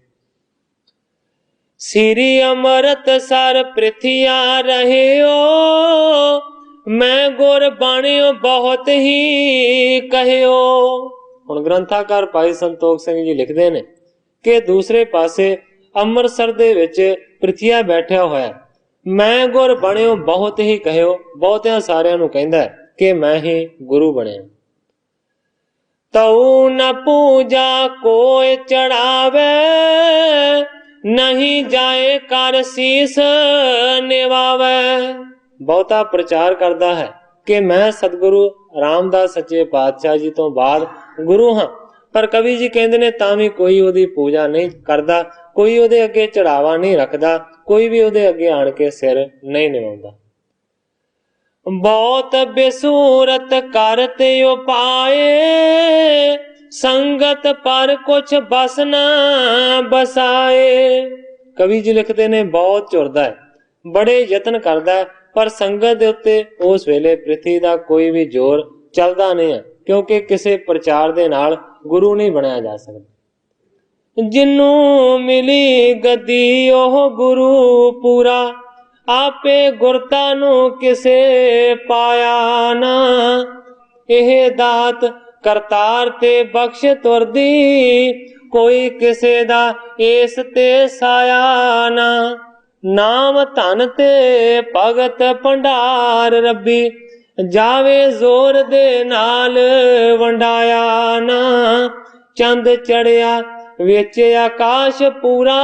ਸ੍ਰੀ ਅੰਮ੍ਰਿਤਸਰ ਪ੍ਰਿਥਿਆ ਰਹਿਓ, ਮੈਂ ਗੁਰ ਬਾਣਿਓ ਬਹੁਤ ਹੀ ਕਹਿਓ। ਹੁਣ ਗ੍ਰੰਥਾਕਾਰ ਭਾਈ ਸੰਤੋਖ ਸਿੰਘ ਜੀ ਲਿਖਦੇ ਨੇ ਕਿ ਦੂਸਰੇ ਪਾਸੇ ਅੰਮ੍ਰਿਤਸਰ ਦੇ ਵਿੱਚ ਪ੍ਰਿਥਿਆ ਬੈਠਿਆ ਹੋਇਆ, ਮੈਂ ਗੁਰ ਬਣਿਓ ਬਹੁਤ ਹੀ ਕਹਿਓ। ਬਹੁਤਿਆਂ ਸਾਰਿਆਂ ਨੂੰ ਕਹਿੰਦਾ ਕਿ ਮੈਂ ਹੀ ਗੁਰੂ ਬਣਿਆ। ਤਉ ਨ ਪੂਜਾ ਕੋਇ ਚੜਾਵੇ, ਨਹੀਂ ਜਾਏ ਕਰ ਸੀਸ ਨਿਵਾਵੇ। ਬਹੁਤਾ ਪ੍ਰਚਾਰ ਕਰਦਾ ਹੈ ਕਿ ਮੈਂ ਸਤਿਗੁਰੂ ਰਾਮਦਾਸ ਸੱਚੇ ਪਾਤਸ਼ਾਹ ਜੀ ਤੋਂ ਬਾਅਦ ਗੁਰੂ ਹਾਂ, ਪਰ ਕਵੀ ਜੀ ਕਹਿੰਦੇ ਨੇ ਤਾਂ ਵੀ ਕੋਈ ਉਹਦੀ ਪੂਜਾ ਨਹੀਂ ਕਰਦਾ, ਕੋਈ ਉਹਦੇ ਅੱਗੇ ਚੜਾਵਾ ਨਹੀਂ ਰੱਖਦਾ, ਕੋਈ ਵੀ ਉਹਦੇ ਅੱਗੇ ਆਣ ਕੇ ਸਿਰ ਨਹੀਂ ਨਿਵਾਉਂਦਾ। ਬਹੁਤ ਬੇਸੂਰਤ ਕਰਤੇ ਉਪਾਏ, ਸੰਗਤ ਪਰ ਕੁਛ ਬਸ ਨਾ ਬਸਾਏ। ਕਵੀ ਜੀ ਲਿਖਦੇ ਨੇ ਬਹੁਤ ਝੁਰਦਾ ਹੈ, ਬੜੇ ਯਤਨ ਕਰਦਾ ਹੈ, ਪਰ ਸੰਗਤ ਦੇ ਉੱਤੇ ਉਸ ਵੇਲੇ ਪ੍ਰਿਥੀ ਦਾ ਕੋਈ ਵੀ ਜ਼ੋਰ ਚੱਲਦਾ ਨਹੀਂ ਹੈ, ਕਿਉਂਕਿ ਕਿਸੇ ਪ੍ਰਚਾਰ ਦੇ ਨਾਲ ਗੁਰੂ ਨਹੀਂ ਬਣਿਆ ਜਾ ਸਕਦਾ। ਜਿਹਨੂੰ ਮਿਲੀ ਗੱਦੀ ਉਹ ਗੁਰੂ ਪੂਰਾ, ਆਪੇ ਗੁਰਤਾ ਨੂੰ ਕਿਸੇ ਪਾਇਆ ਨਾ। ਇਹ ਦਾਤ ਕਰਤਾਰ ਤੇ ਬਖਸ਼ ਤੁਰਦੀ, ਕੋਈ ਕਿਸੇ ਦਾ ਏਸ ਤੇ ਸਾਇਆ ਨਾ। ਨਾਮ ਧਨ ਤੇ ਭਗਤ ਭੰਡਾਰ ਰੱਬੀ, ਜਾਵੇ ਜ਼ੋਰ ਦੇ ਨਾਲ ਵੰਡਾਇਆ ਨਾ। ਚੰਦ ਚੜਿਆ ਵਿੱਚ ਆਕਾਸ਼ ਪੂਰਾ,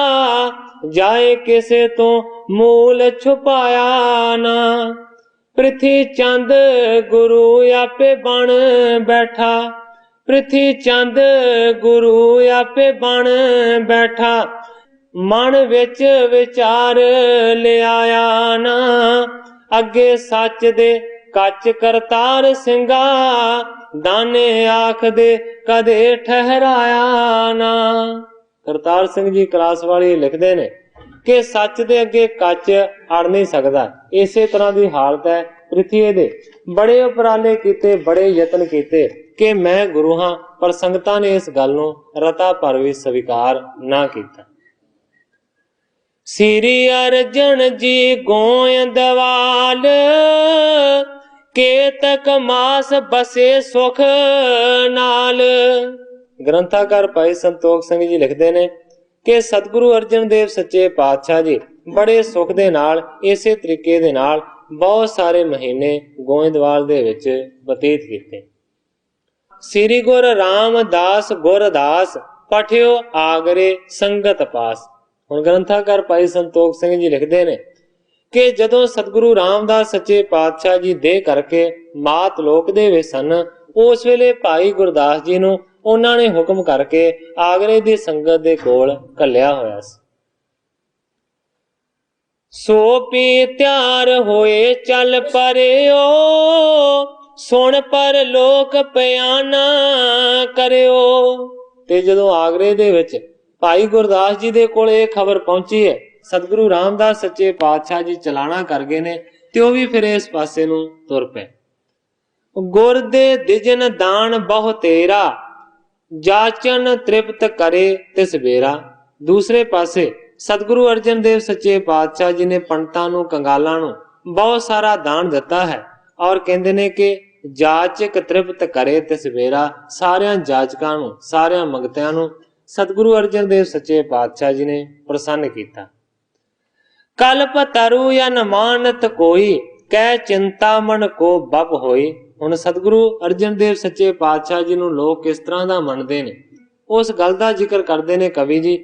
ਜਾਏ ਕਿਸੇ ਤੋਂ ਮੂਲ ਛੁਪਾਇਆ ਨਾ। ਪ੍ਰਿਥੀ ਚੰਦ ਗੁਰੂ ਆਪੇ ਬਣ ਬੈਠਾ, ਪ੍ਰਿਥੀ ਚੰਦ ਗੁਰੂ ਆਪੇ ਬਣ ਬੈਠਾ। ਮਨ ਵਿੱਚ ਵਿਚਾਰ ਲਿਆਇਆ ਨਾ, ਅੱਗੇ ਸੱਚ ਦੇ ਕੱਚ ਕਰਤਾਰ ਸਿੰਘਾ। ਦਾਨੇ ਆਖਦੇ ਕਦੇ ਠਹਿਰਾਇਆ ਨਾ। ਕਰਤਾਰ ਸਿੰਘ ਜੀ ਕਲਾਸ ਵਾਲੀ ਲਿਖਦੇ ਨੇ ਕਿ ਸੱਚ ਦੇ ਅੱਗੇ ਕੱਚ ਅੜ ਨਹੀਂ ਸਕਦਾ। ਇਸੇ ਤਰ੍ਹਾਂ ਦੀ ਹਾਲਤ ਹੈ ਪ੍ਰਿਥਵੀ ਦੇ। ਬੜੇ ਉਪਰਾਲੇ ਕੀਤੇ, ਬੜੇ ਯਤਨ ਕੀਤੇ ਕਿ ਮੈਂ ਗੁਰੂ ਹਾਂ, ਪਰ ਸੰਗਤਾਂ ਨੇ ਇਸ ਗੱਲ ਨੂੰ ਰਤਾ ਭਰ ਵੀ ਸਵੀਕਾਰ ਨਾ ਕੀਤਾ। ਸ੍ਰੀ ਅਰਜਨ ਜੀ ਗੋਇੰਦਵਾਲ, ਕੇਤਕ ਮਾਸ ਬਸੇ ਸੁਖ ਨਾਲ। ਗ੍ਰੰਥਾਕਾਰ ਭਾਈ ਸੰਤੋਖ ਸਿੰਘ ਜੀ ਲਿਖਦੇ ਨੇ ਕਿ ਸਤਿਗੁਰੂ ਅਰਜਨ ਦੇਵ ਸੱਚੇ ਪਾਤਸ਼ਾਹ ਜੀ ਬੜੇ ਸੁਖ ਦੇ ਨਾਲ, ਇਸੇ ਤਰੀਕੇ ਦੇ ਨਾਲ ਬਹੁਤ ਸਾਰੇ ਮਹੀਨੇ ਗੋਇੰਦਵਾਲ ਦੇ ਵਿੱਚ ਬਤੀਤ ਕੀਤੇ। ਸ੍ਰੀ ਗੁਰ ਰਾਮਦਾਸ ਗੁਰਦਾਸ, ਪਠਿਓ ਆਗਰੇ ਸੰਗਤ ਪਾਸ। ਹੁਣ ਗ੍ਰੰਥਾਕਾਰ ਭਾਈ ਸੰਤੋਖ ਸਿੰਘ ਜੀ ਲਿਖਦੇ ਨੇ ਕਿ ਜਦੋਂ ਸਤਿਗੁਰੂ ਰਾਮਦਾਸ ਸੱਚੇ ਪਾਤਸ਼ਾਹ ਜੀ ਦੇਹ ਕਰਕੇ ਮਾਤ ਲੋਕ ਦੇ ਵਿੱਚ ਸਨ, ਉਸ ਵੇਲੇ ਭਾਈ ਗੁਰਦਾਸ ਜੀ ਨੂੰ ਉਹਨਾਂ ਨੇ ਹੁਕਮ ਕਰਕੇ ਆਗਰੇ ਦੀ ਸੰਗਤ ਦੇ ਕੋਲ ਘੱਲਿਆ ਹੋਇਆ ਸੀ। ਸੋ ਪੀ ਤਿਆਰ ਹੋਏ ਚੱਲ ਪਰਿਓ, ਸੁਣ ਪਰ ਲੋਕ ਪਿਆਨਾ ਕਰਿਓ। ਤੇ ਜਦੋਂ ਆਗਰੇ ਦੇ ਵਿੱਚ ਭਾਈ ਗੁਰਦਾਸ ਜੀ ਦੇ ਕੋਲ ਇਹ ਖਬਰ ਪਹੁੰਚੀ ਹੈ, ਸਤਿਗੁਰੂ ਰਾਮਦਾਸ ਸੱਚੇ ਪਾਤਸ਼ਾਹ ਜੀ ਚਲਾਣਾ ਕਰ ਗਏ ਨੇ, ਤੇ ਉਹ ਵੀ ਫਿਰ ਇਸ ਪਾਸੇ ਨੂੰ ਤੁਰ ਪਏ। ਗੁਰ ਦੇ ਦਿਜਨ ਦਾਨ ਬਹੁ ਤੇਰਾ, ਜਾਚਨ ਤ੍ਰਿਪਤ ਕਰੇ ਤਿਸ ਬੇਰਾ। ਦੂਸਰੇ ਪਾਸੇ ਸਤਿਗੁਰੂ ਅਰਜਨ ਦੇਵ ਸੱਚੇ ਪਾਤਸ਼ਾਹ ਜੀ ਨੇ ਪੰਡਤਾਂ ਨੂੰ, ਕੰਗਾਲਾਂ ਨੂੰ ਬਹੁਤ ਸਾਰਾ ਦਾਨ ਦਿੱਤਾ ਹੈ, ਔਰ ਕਹਿੰਦੇ ਨੇ ਕਿ ਜਾਚਕ ਤ੍ਰਿਪਤ ਕਰੇ ਤਿਸ ਬੇਰਾ। ਸਾਰਿਆਂ ਜਾਚਕਾਂ ਨੂੰ, ਸਾਰਿਆਂ ਮੰਗਤਿਆਂ ਨੂੰ ਸਤਿਗੁਰੂ ਅਰਜਨ ਦੇਵ ਸੱਚੇ ਪਾਤਸ਼ਾਹ ਜੀ ਨੇ ਪ੍ਰਸੰਨ ਕੀਤਾ। ਕਲਪ ਤਰੁ ਅਨ ਮਾਨਤ ਕੋਈ, ਕਹਿ ਚਿੰਤਾ ਮਨ ਕੋ ਬਪ ਹੋਈ। ਹੁਣ ਸਤਿਗੁਰੂ ਅਰਜਨ ਦੇਵ ਸੱਚੇ ਪਾਤਸ਼ਾਹ ਜੀ ਨੂੰ ਲੋਕ ਕਿਸ ਤਰ੍ਹਾਂ ਦਾ ਮੰਨਦੇ ਨੇ, ਉਸ ਗੱਲ ਦਾ ਜ਼ਿਕਰ ਕਰਦੇ ਨੇ ਕਵੀ ਜੀ।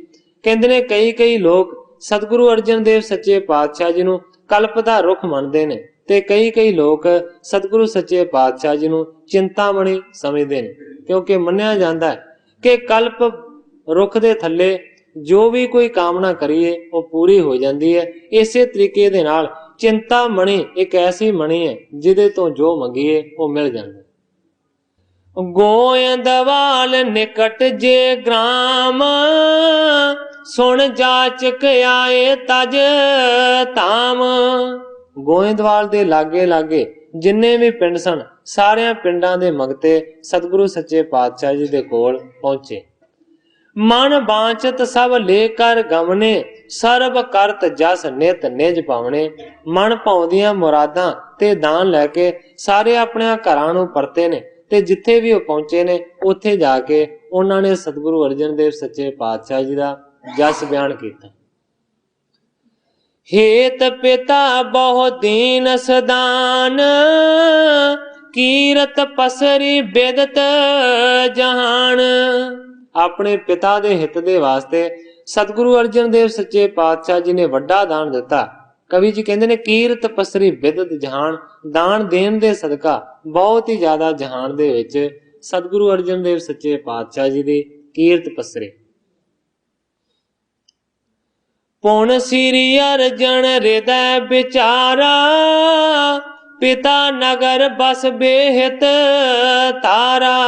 ਕਹਿੰਦੇ ਨੇ ਕਈ ਲੋਕ ਸਤਿਗੁਰੂ ਅਰਜਨ ਦੇਵ ਸੱਚੇ ਪਾਤਸ਼ਾਹ ਜੀ ਨੂੰ ਕਲਪ ਦਾ ਰੁੱਖ ਮੰਨਦੇ ਨੇ, ਤੇ ਕਈ ਲੋਕ ਸਤਿਗੁਰੂ ਸੱਚੇ ਪਾਤਸ਼ਾਹ ਜੀ ਨੂੰ ਚਿੰਤਾਮਣੀ ਸਮਝਦੇ ਨੇ, ਕਿਉਂਕਿ ਮੰਨਿਆ ਜਾਂਦਾ ਹੈ ਕਿ ਕਲਪ ਰੁੱਖ ਦੇ ਥੱਲੇ ਜੋ ਵੀ ਕੋਈ ਕਾਮਨਾ ਕਰੀਏ ਉਹ ਪੂਰੀ ਹੋ ਜਾਂਦੀ ਹੈ। ਇਸੇ ਤਰੀਕੇ ਦੇ ਨਾਲ ਚਿੰਤਾਮਣੀ ਇੱਕ ਐਸੀ ਮਣੀ ਹੈ ਜਿਹਦੇ ਤੋਂ ਜੋ ਮੰਗੀਏ ਉਹ ਮਿਲ ਜਾਂਦਾ। ਗੋਇੰਦਵਾਲ ਨਿਕਟ ਜੇ ਗ੍ਰਾਮ, ਸੁਣ ਜਾਚਕ ਆਏ ਤਜ ਧਾਮ। ਗੋਇੰਦਵਾਲ ਦੇ ਲਾਗੇ ਜਿੰਨੇ ਵੀ ਪਿੰਡ ਸਨ, ਸਾਰਿਆਂ ਪਿੰਡਾਂ ਦੇ ਮੰਗਤੇ ਸਤਿਗੁਰੂ ਸੱਚੇ ਪਾਤਸ਼ਾਹ ਜੀ ਦੇ ਕੋਲ ਪਹੁੰਚੇ। ਮਨ ਬਾਂਚਤ ਸਭ ਲੈ ਕਰ ਗਮਨੇ, ਸਰਬ ਕਰਤ ਜਸ ਨਿਤ ਨਿਜ ਪਾਵਣੇ। ਮਨ ਭਾਉਂਦੀਆਂ ਮੁਰਾਦਾਂ ਤੇ ਦਾਨ ਲੈ ਕੇ ਸਾਰੇ ਆਪਣੇ ਘਰਾਂ ਨੂੰ ਪਰਤੇ ਨੇ, ਤੇ ਜਿੱਥੇ ਵੀ ਉਹ ਪਹੁੰਚੇ ਨੇ ਉੱਥੇ ਜਾ ਕੇ ਉਹਨਾਂ ਨੇ ਸਤਿਗੁਰੂ ਅਰਜਨ ਦੇਵ ਸੱਚੇ ਪਾਤਸ਼ਾਹ ਜੀ ਦਾ ਜਸ ਬਿਆਨ ਕੀਤਾ। ਹੇਤ ਪਿਤਾ ਬਹੁ ਦੀਨ ਸਦਾਨ, ਕੀਰਤ ਪਸਰੀ ਬਿਦਤ ਜਹਾਨ। ਆਪਣੇ ਪਿਤਾ ਦੇ ਹਿੱਤ ਦੇ ਵਾਸਤੇ ਸਤਿਗੁਰੂ ਅਰਜਨ ਦੇਵ ਸੱਚੇ ਪਾਤਸ਼ਾਹ ਜੀ ਨੇ ਵੱਡਾ ਦਾਨ ਦਿੱਤਾ। ਕਵੀ ਜੀ ਕਹਿੰਦੇ ਨੇ ਕੀਰਤ ਪਸਰੀ ਬਿਦਤ ਜਹਾਨ। ਦਾਨ ਦੇਣ ਦੇ ਸਦਕਾ ਬਹੁਤ ਹੀ ਜ਼ਿਆਦਾ ਜਹਾਨ ਦੇ ਵਿੱਚ ਸਤਿਗੁਰੂ ਅਰਜਨ ਦੇਵ ਸੱਚੇ ਪਾਤਸ਼ਾਹ ਜੀ ਦੀ ਕੀਰਤ ਪਸਰੇ। ਪੁਨ ਸ੍ਰੀ ਅਰਜਨ ਹਿਰਦੈ ਵਿਚਾਰਾ, ਪਿਤਾ ਨਗਰ ਬਸ ਬੇਹਿਤ ਤਾਰਾ।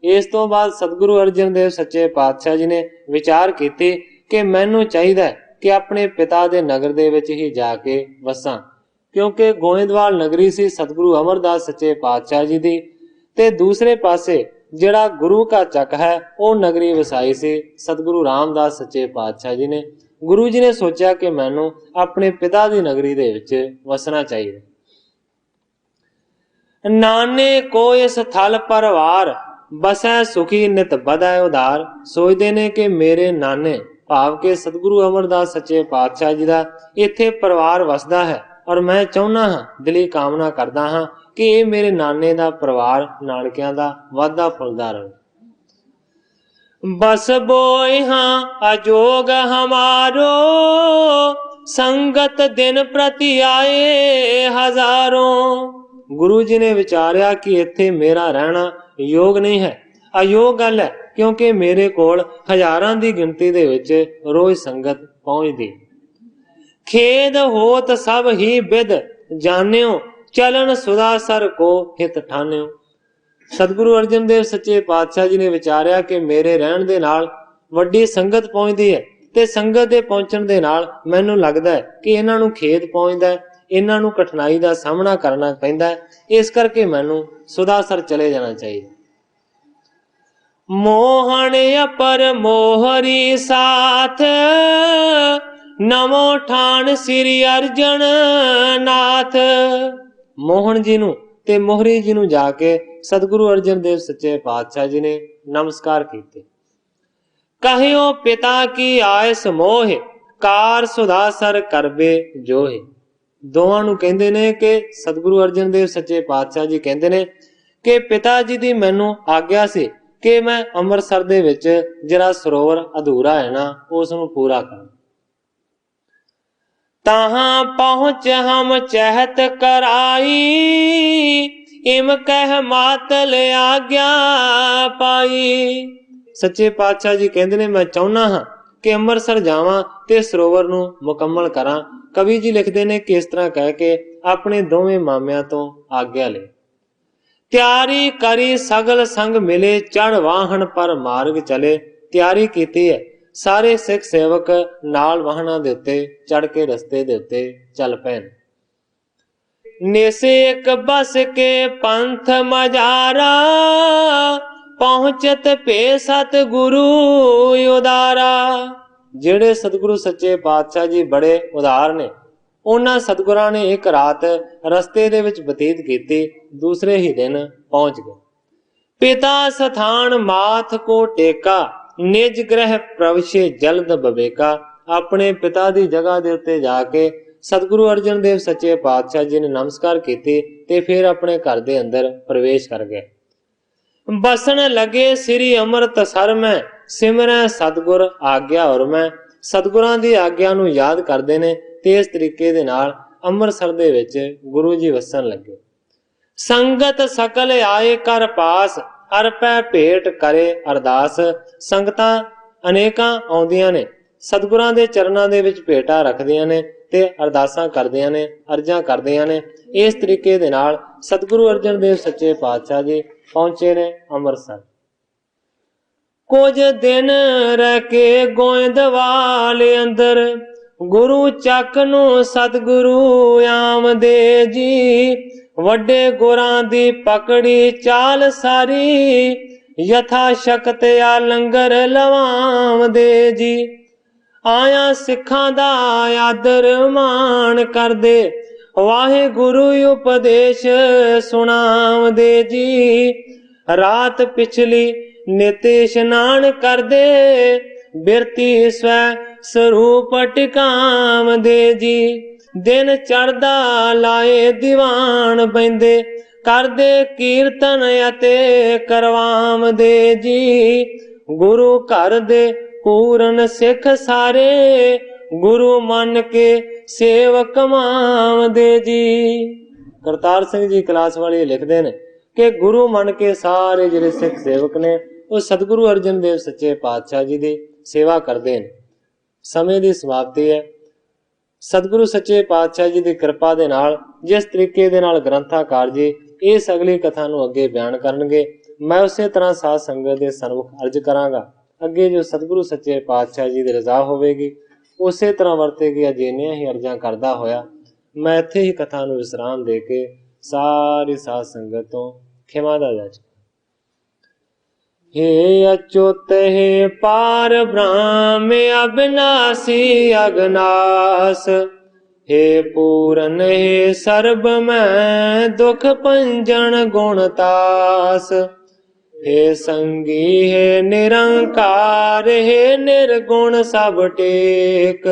ਇਸ ਤੋਂ ਬਾਅਦ ਸਤਿਗੁਰੂ ਅਰਜਨ ਦੇਵ ਸੱਚੇ ਪਾਤਸ਼ਾਹ ਜੀ ਨੇ ਵਿਚਾਰ ਕੀਤੀ ਕਿ ਮੈਨੂੰ ਚਾਹੀਦਾ ਕਿ ਆਪਣੇ ਪਿਤਾ ਦੇ ਨਗਰ ਦੇ ਵਿੱਚ ਹੀ ਜਾ ਕੇ ਵਸਾਂ, ਕਿਉਂਕਿ ਗੋਇੰਦਵਾਲ ਨਗਰੀ ਸੀ ਸਤਿਗੁਰੂ ਅਮਰਦਾਸ ਸੱਚੇ ਪਾਤਸ਼ਾਹ ਜੀ ਦੀ, ਤੇ ਦੂਸਰੇ ਪਾਸੇ ਜਿਹੜਾ ਗੁਰੂ ਕਾ ਚੱਕ ਹੈ ਉਹ ਨਗਰੀ ਵਸਾਈ ਸੀ ਸਤਿਗੁਰੂ ਰਾਮਦਾਸ ਸੱਚੇ ਪਾਤਸ਼ਾਹ ਜੀ ਨੇ। ਗੁਰੂ ਜੀ ਨੇ ਸੋਚਿਆ ਕਿ ਮੈਨੂੰ ਆਪਣੇ ਪਿਤਾ ਦੀ ਨਗਰੀ ਦੇ ਵਿੱਚ ਵਸਣਾ ਚਾਹੀਦਾ। ਨਾਨੇ ਕੋਇ ਸਥਲ ਪਰਵਾਰ, ਬਸੈ ਸੁਖੀ ਨਿਤ ਬਧੈ ਉਧਾਰ। ਸੋਚਦੇ ਨੇ ਕਿ ਮੇਰੇ ਨਾਨੇ ਭਾਵ ਕਿ ਸਤਿਗੁਰੂ ਅਮਰਦਾਸ ਸੱਚੇ ਪਾਤਸ਼ਾਹ ਜੀ ਦਾ ਇੱਥੇ ਪਰਿਵਾਰ ਵਸਦਾ ਹੈ, ਔਰ ਮੈਂ ਚਾਹੁੰਦਾ ਹਾਂ, ਦਿਲੀ ਕਾਮਨਾ ਕਰਦਾ ਹਾਂ ਕਿ ਇਹ ਮੇਰੇ ਨਾਨੇ ਦਾ ਪਰਿਵਾਰ ਨਾਨਕਿਆਂ ਦਾ ਵਾਧਾ ਫੁੱਲਦਾ ਰਹੇ। ਬਸ ਬੋਇ ਹਾਂ ਅਜੋਗ ਹਮਾਰੋ, ਸੰਗਤ ਦਿਨ ਪ੍ਰਤੀ ਆਏ ਹਜ਼ਾਰੋਂ। ਗੁਰੂ ਜੀ ਨੇ ਵਿਚਾਰਿਆ ਕਿ ਇੱਥੇ ਮੇਰਾ ਰਹਿਣਾ ਯੋਗ ਨਹੀਂ ਹੈ, ਅਯੋਗ ਗੱਲ ਹੈ, ਕਿਉਂਕਿ ਮੇਰੇ ਕੋਲ ਹਜ਼ਾਰਾਂ ਦੀ ਗਿਣਤੀ ਦੇ ਵਿੱਚ ਰੋਜ਼ ਸੰਗਤ ਪਹੁੰਚਦੀ। ਖੇਦ ਹੋਤ ਸਭ ਹੀ ਬਿਦ ਜਾਣਿਓ, ਚਲਨ ਸੁਦਾਸਰ ਕੋ ਹਿਤ ਠਾਨਿਓ। ਸਤਿਗੁਰੂ ਅਰਜਨ ਦੇਵ ਸੱਚੇ ਪਾਤਸ਼ਾਹ ਜੀ ਨੇ ਵਿਚਾਰਿਆ ਕਿ ਮੇਰੇ ਰਹਿਣ ਦੇ ਨਾਲ ਵੱਡੀ ਸੰਗਤ ਪਹੁੰਚਦੀ ਹੈ, ਤੇ ਸੰਗਤ ਦੇ ਪਹੁੰਚਣ ਦੇ ਨਾਲ ਮੈਨੂੰ ਲੱਗਦਾ ਹੈ ਕਿ ਇਹਨਾਂ ਨੂੰ ਖੇਦ ਪਹੁੰਚਦਾ, ਇਹਨਾਂ ਨੂੰ ਕਠਿਨਾਈ ਦਾ ਸਾਹਮਣਾ ਕਰਨਾ ਪੈਂਦਾ, ਇਸ ਕਰਕੇ ਮੈਨੂੰ ਸੁਦਾਸਰ ਚਲੇ ਜਾਣਾ ਚਾਹੀਦਾ। ਮੋਹਣ ਅਪਰ ਮੋਹਰੀ ਸਾਥ, ਨਮੋ ਠਾਨ ਸ੍ਰੀ ਅਰਜਨ ਨਾਥ। ਮੋਹਣ ਜੀ ਨੂੰ ਤੇ ਮੋਹਰੀ ਜੀ ਨੂੰ ਜਾ ਕੇ ਸਤਿਗੁਰੂ ਅਰਜਨ ਦੇਵ ਸੱਚੇ ਪਾਤਸ਼ਾਹ ਜੀ ਨੇ ਨਮਸਕਾਰ ਕੀਤੇ। ਕਹਿਓ ਪਿਤਾ ਕੀ ਆਇਸ ਮੋਹ, ਕਾਰ ਸੁਦਾਸਰ ਕਰਬੇ ਜੋਹਿ। ਦੋਵਾਂ ਨੂੰ ਕਹਿੰਦੇ ਨੇ ਕਿ ਸਤਿਗੁਰੂ ਅਰਜਨ ਦੇਵ ਸੱਚੇ ਪਾਤਸ਼ਾਹ ਜੀ ਕਹਿੰਦੇ ਨੇ ਕਿ ਪਿਤਾ ਜੀ ਦੀ ਮੈਨੂੰ ਆਗਿਆ ਸੀ ਕਿ ਮੈਂ ਅੰਮ੍ਰਿਤਸਰ ਦੇ ਵਿੱਚ ਜਿਹੜਾ ਸਰੋਵਰ ਅਧੂਰਾ ਹੈ ਨਾ, ਉਸ ਨੂੰ ਪੂਰਾ ਕਰਾਂ। ਤਾਹਾਂ ਪਹੁੰਚ ਹਮ ਚਹਿਤ ਕਰਾਈ, इम कह मातल आग्या पाई। सच्चे पातशाह जी कहते ने मैं चाहना हाँ कि ਅੰਮ੍ਰਿਤਸਰ ਜਾਵਾਂ ਤੇ ਸਰੋਵਰ ਨੂੰ ਮੁਕੰਮਲ ਕਰਾਂ। ਕਵੀ ਜੀ ਲਿਖਦੇ ਨੇ ਕਿ ਇਸ ਤਰ੍ਹਾਂ ਕਹਿ ਕੇ ਆਪਣੇ ਦੋਵੇਂ ਮਾਮਿਆਂ ਤੋਂ ਆਗਿਆ ਲਈ। ਤਿਆਰੀ ਕਰੀ ਸਗਲ ਸੰਗ ਮਿਲੇ ਚੜ ਵਾਹਣ ਪਰ ਮਾਰਗ ਚਲੇ। ਤਿਆਰੀ ਕੀਤੀ ਹੈ, ਸਾਰੇ ਸਿੱਖ ਸੇਵਕ ਨਾਲ ਵਾਹਨਾਂ ਦੇ ਉੱਤੇ ਚੜ ਕੇ ਰਸਤੇ ਦੇ ਉੱਤੇ ਚੱਲ ਪਏ। नेसे एक बस के पंथ मजारा पहुंचत पे सतगुरु उदारा। ਜਿਹੜੇ ਸਤਿਗੁਰੂ ਸੱਚੇ ਪਾਤਸ਼ਾਹ ਜੀ ਬੜੇ ਉਦਾਰ ਨੇ, ਉਹਨਾਂ ਸਤਿਗੁਰਾਂ ਨੇ ਇੱਕ ਰਾਤ ਰਸਤੇ ਦੇ ਵਿੱਚ ਬਤੀਤ ਕੀਤੀ, ਦੂਸਰੇ ਹੀ ਦਿਨ ਪਹੁੰਚ ਗਏ। ਪਿਤਾ ਸਥਾਨ ਮਾਥ ਕੋ ਟੇਕਾ ਨਿਜ ਗ੍ਰਹਿ ਪ੍ਰਵਸ਼ੇ ਜਲਦ ਬਵੇਕਾ। ਆਪਣੇ ਪਿਤਾ ਦੀ ਜਗ੍ਹਾ ਦੇ ਉੱਤੇ ਜਾ ਕੇ ਸਤਿਗੁਰੂ ਅਰਜਨ ਦੇਵ ਸੱਚੇ ਪਾਤਸ਼ਾਹ ਜੀ ਨੇ ਨਮਸਕਾਰ ਕੀਤੀ ਤੇ ਫਿਰ ਆਪਣੇ ਘਰ ਦੇ ਅੰਦਰ ਪ੍ਰਵੇਸ਼ ਕਰ ਗਏ। ਬਸਣ ਲਗੇ ਸ੍ਰੀ ਅੰਮ੍ਰਿਤਸਰ ਮੈਂ ਸਿਮਰੈ ਸਤਿਗੁਰ ਆਗਿਆ ਔਰ ਮੈਂ। ਸਤਿਗੁਰਾਂ ਦੀ ਆਗਿਆ ਨੂੰ ਯਾਦ ਕਰਦੇ ਨੇ ਤੇ ਇਸ ਤਰੀਕੇ ਦੇ ਨਾਲ ਅੰਮ੍ਰਿਤਸਰ ਦੇ ਵਿੱਚ ਗੁਰੂ ਜੀ ਵਸਣ ਲੱਗੇ। ਸੰਗਤ ਸਕਲ ਆਏ ਕਰ ਪਾਸ ਅਰਪੈ ਭੇਟ ਕਰੇ ਅਰਦਾਸ। ਸੰਗਤਾਂ ਅਨੇਕਾਂ ਆਉਂਦੀਆਂ ਨੇ, ਸਤਿਗੁਰਾਂ ਦੇ ਚਰਨਾਂ ਦੇ ਵਿੱਚ ਭੇਟਾਂ ਰੱਖਦੀਆਂ ਨੇ ਤੇ ਅਰਦਾਸਾਂ ਕਰਦੀਆਂ ਨੇ, ਅਰਜ਼ਾਂ ਕਰਦੀਆਂ ਨੇ। ਇਸ ਤਰੀਕੇ ਦੇ ਨਾਲ ਸਤਿਗੁਰੂ ਅਰਜਨ ਦੇਵ ਸੱਚੇ ਪਾਤਸ਼ਾਹ ਜੀ ਪਹੁੰਚੇ ਨੇ ਅੰਮ੍ਰਿਤਸਰ। ਕੁਝ ਦਿਨ ਰਹਿ ਕੇ ਗੋਇੰਦਵਾਲ ਅੰਦਰ ਗੁਰੂ ਚੱਕ ਨੂੰ ਸਤਿਗੁਰੂ ਆਮਦੇ ਜੀ। ਵੱਡੇ ਗੁਰਾਂ ਦੀ ਪਕੜੀ ਚਾਲ ਸਾਰੀ ਯਥਾ ਸ਼ਕਤ ਆ ਲੰਗਰ ਲਵਾਵਦੇ ਜੀ। ਆਇਆ ਸਿੱਖਾਂ ਦਾ ਆਦਰ ਮਾਣ ਕਰਦੇ ਵਾਹਿਗੁਰੂ ਉਪਦੇਸ਼ ਸੁਣਾਵਦੇ ਜੀ। ਰਾਤ ਪਿਛਲੀ ਨਿਤ ਇਸ਼ਨਾਨ ਕਰਦੇ ਬਿਰਤੀ ਸਵੈ ਸਰੂਪ ਟਿਕਾਵਦੇ ਜੀ। ਦਿਨ ਚੜ੍ਹਦਾ ਲਾਏ ਦੀਵਾਨ ਬੈਂਦੇ ਕਰਦੇ ਕੀਰਤਨ ਅਤੇ ਕਰਵਾਵਦੇ ਜੀ। ਗੁਰੂ ਘਰ ਦੇ ਪੂਰਨ ਸਿੱਖ ਸਾਰੇ ਗੁਰੂ ਮੰਨ ਕੇ ਸੇਵਕ ਮਾਵਦੇ ਜੀ। ਕਰਤਾਰ ਸਿੰਘ ਜੀ ਕਲਾਸ ਵਾਲੇ ਲਿਖਦੇ ਨੇ ਕਿ ਗੁਰੂ ਮੰਨ ਕੇ ਸਾਰੇ ਜਿਹੜੇ ਸਿੱਖ ਸੇਵਕ ਨੇ ਉਹ ਸਤਿਗੁਰੂ ਅਰਜਨ ਦੇਵ ਸੱਚੇ ਪਾਤਸ਼ਾਹ ਜੀ ਦੀ ਸੇਵਾ ਕਰਦੇ ਨੇ। ਸਮੇਂ ਦੀ ਸਮਾਪਤੀ ਹੈ। ਸਤਿਗੁਰੂ ਸੱਚੇ ਪਾਤਸ਼ਾਹ ਜੀ ਦੀ ਕਿਰਪਾ ਦੇ ਨਾਲ ਜਿਸ ਤਰੀਕੇ ਦੇ ਨਾਲ ਗ੍ਰੰਥਾਕਾਰ ਜੀ ਇਸ ਅਗਲੀ ਕਥਾ ਨੂੰ ਅੱਗੇ ਬਿਆਨ ਕਰਨਗੇ, ਮੈਂ ਉਸੇ ਤਰ੍ਹਾਂ ਸਾਧ ਸੰਗਤ ਦੇ ਸਨਮੁਖ ਅਰਜ ਕਰਾਂਗਾ। ਅੱਗੇ ਜੋ ਸਤਿਗੁਰੂ ਸੱਚੇ ਪਾਤਸ਼ਾਹ ਜੀ ਦੀ ਰਜ਼ਾ ਹੋਵੇਗੀ ਉਸੇ ਤਰ੍ਹਾਂ ਵਰਤੇਗੀ। ਅਜਿਹੀਆਂ ਹੀ ਅਰਜ਼ਾਂ ਕਰਦਾ ਹੋਇਆ ਮੈਂ ਇੱਥੇ ਹੀ ਕਥਾ ਨੂੰ ਵਿਸਰਾਮ ਦੇ ਕੇ ਸਾਰੀ ਸਾਧ ਸੰਗਤ ਤੋਂ ਖਿਮਾ ਦਾ ਜਾਚ। हे अच्युत हे पार ब्रह्म अविनाशी अगनास। हे पूरन हे सर्ब में दुख पंजन गुणतास। हे संगी हे निरंकार हे निर्गुण सब टेक।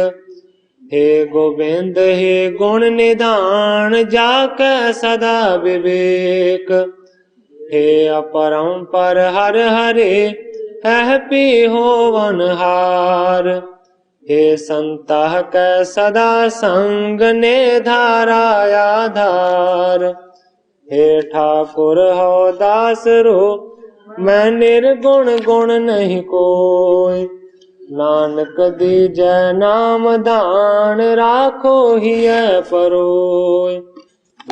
हे गोविंद हे गुण निधान जाके सदा विवेक। हे अपरंपर हर हरे है पी होवन हार। हे संतः कै सदा संग ने धारा आधार। हे ठाकुर हो दास रो मैं निर्गुण गुण नहीं कोई। नानक दीजै नाम दान राखो हिय परोय।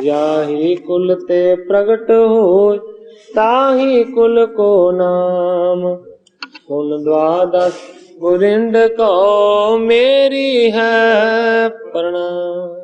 याही कुल ते प्रगट होय ताही कुल को नाम। कुल द्वादश गोविंद को मेरी है प्रणाम।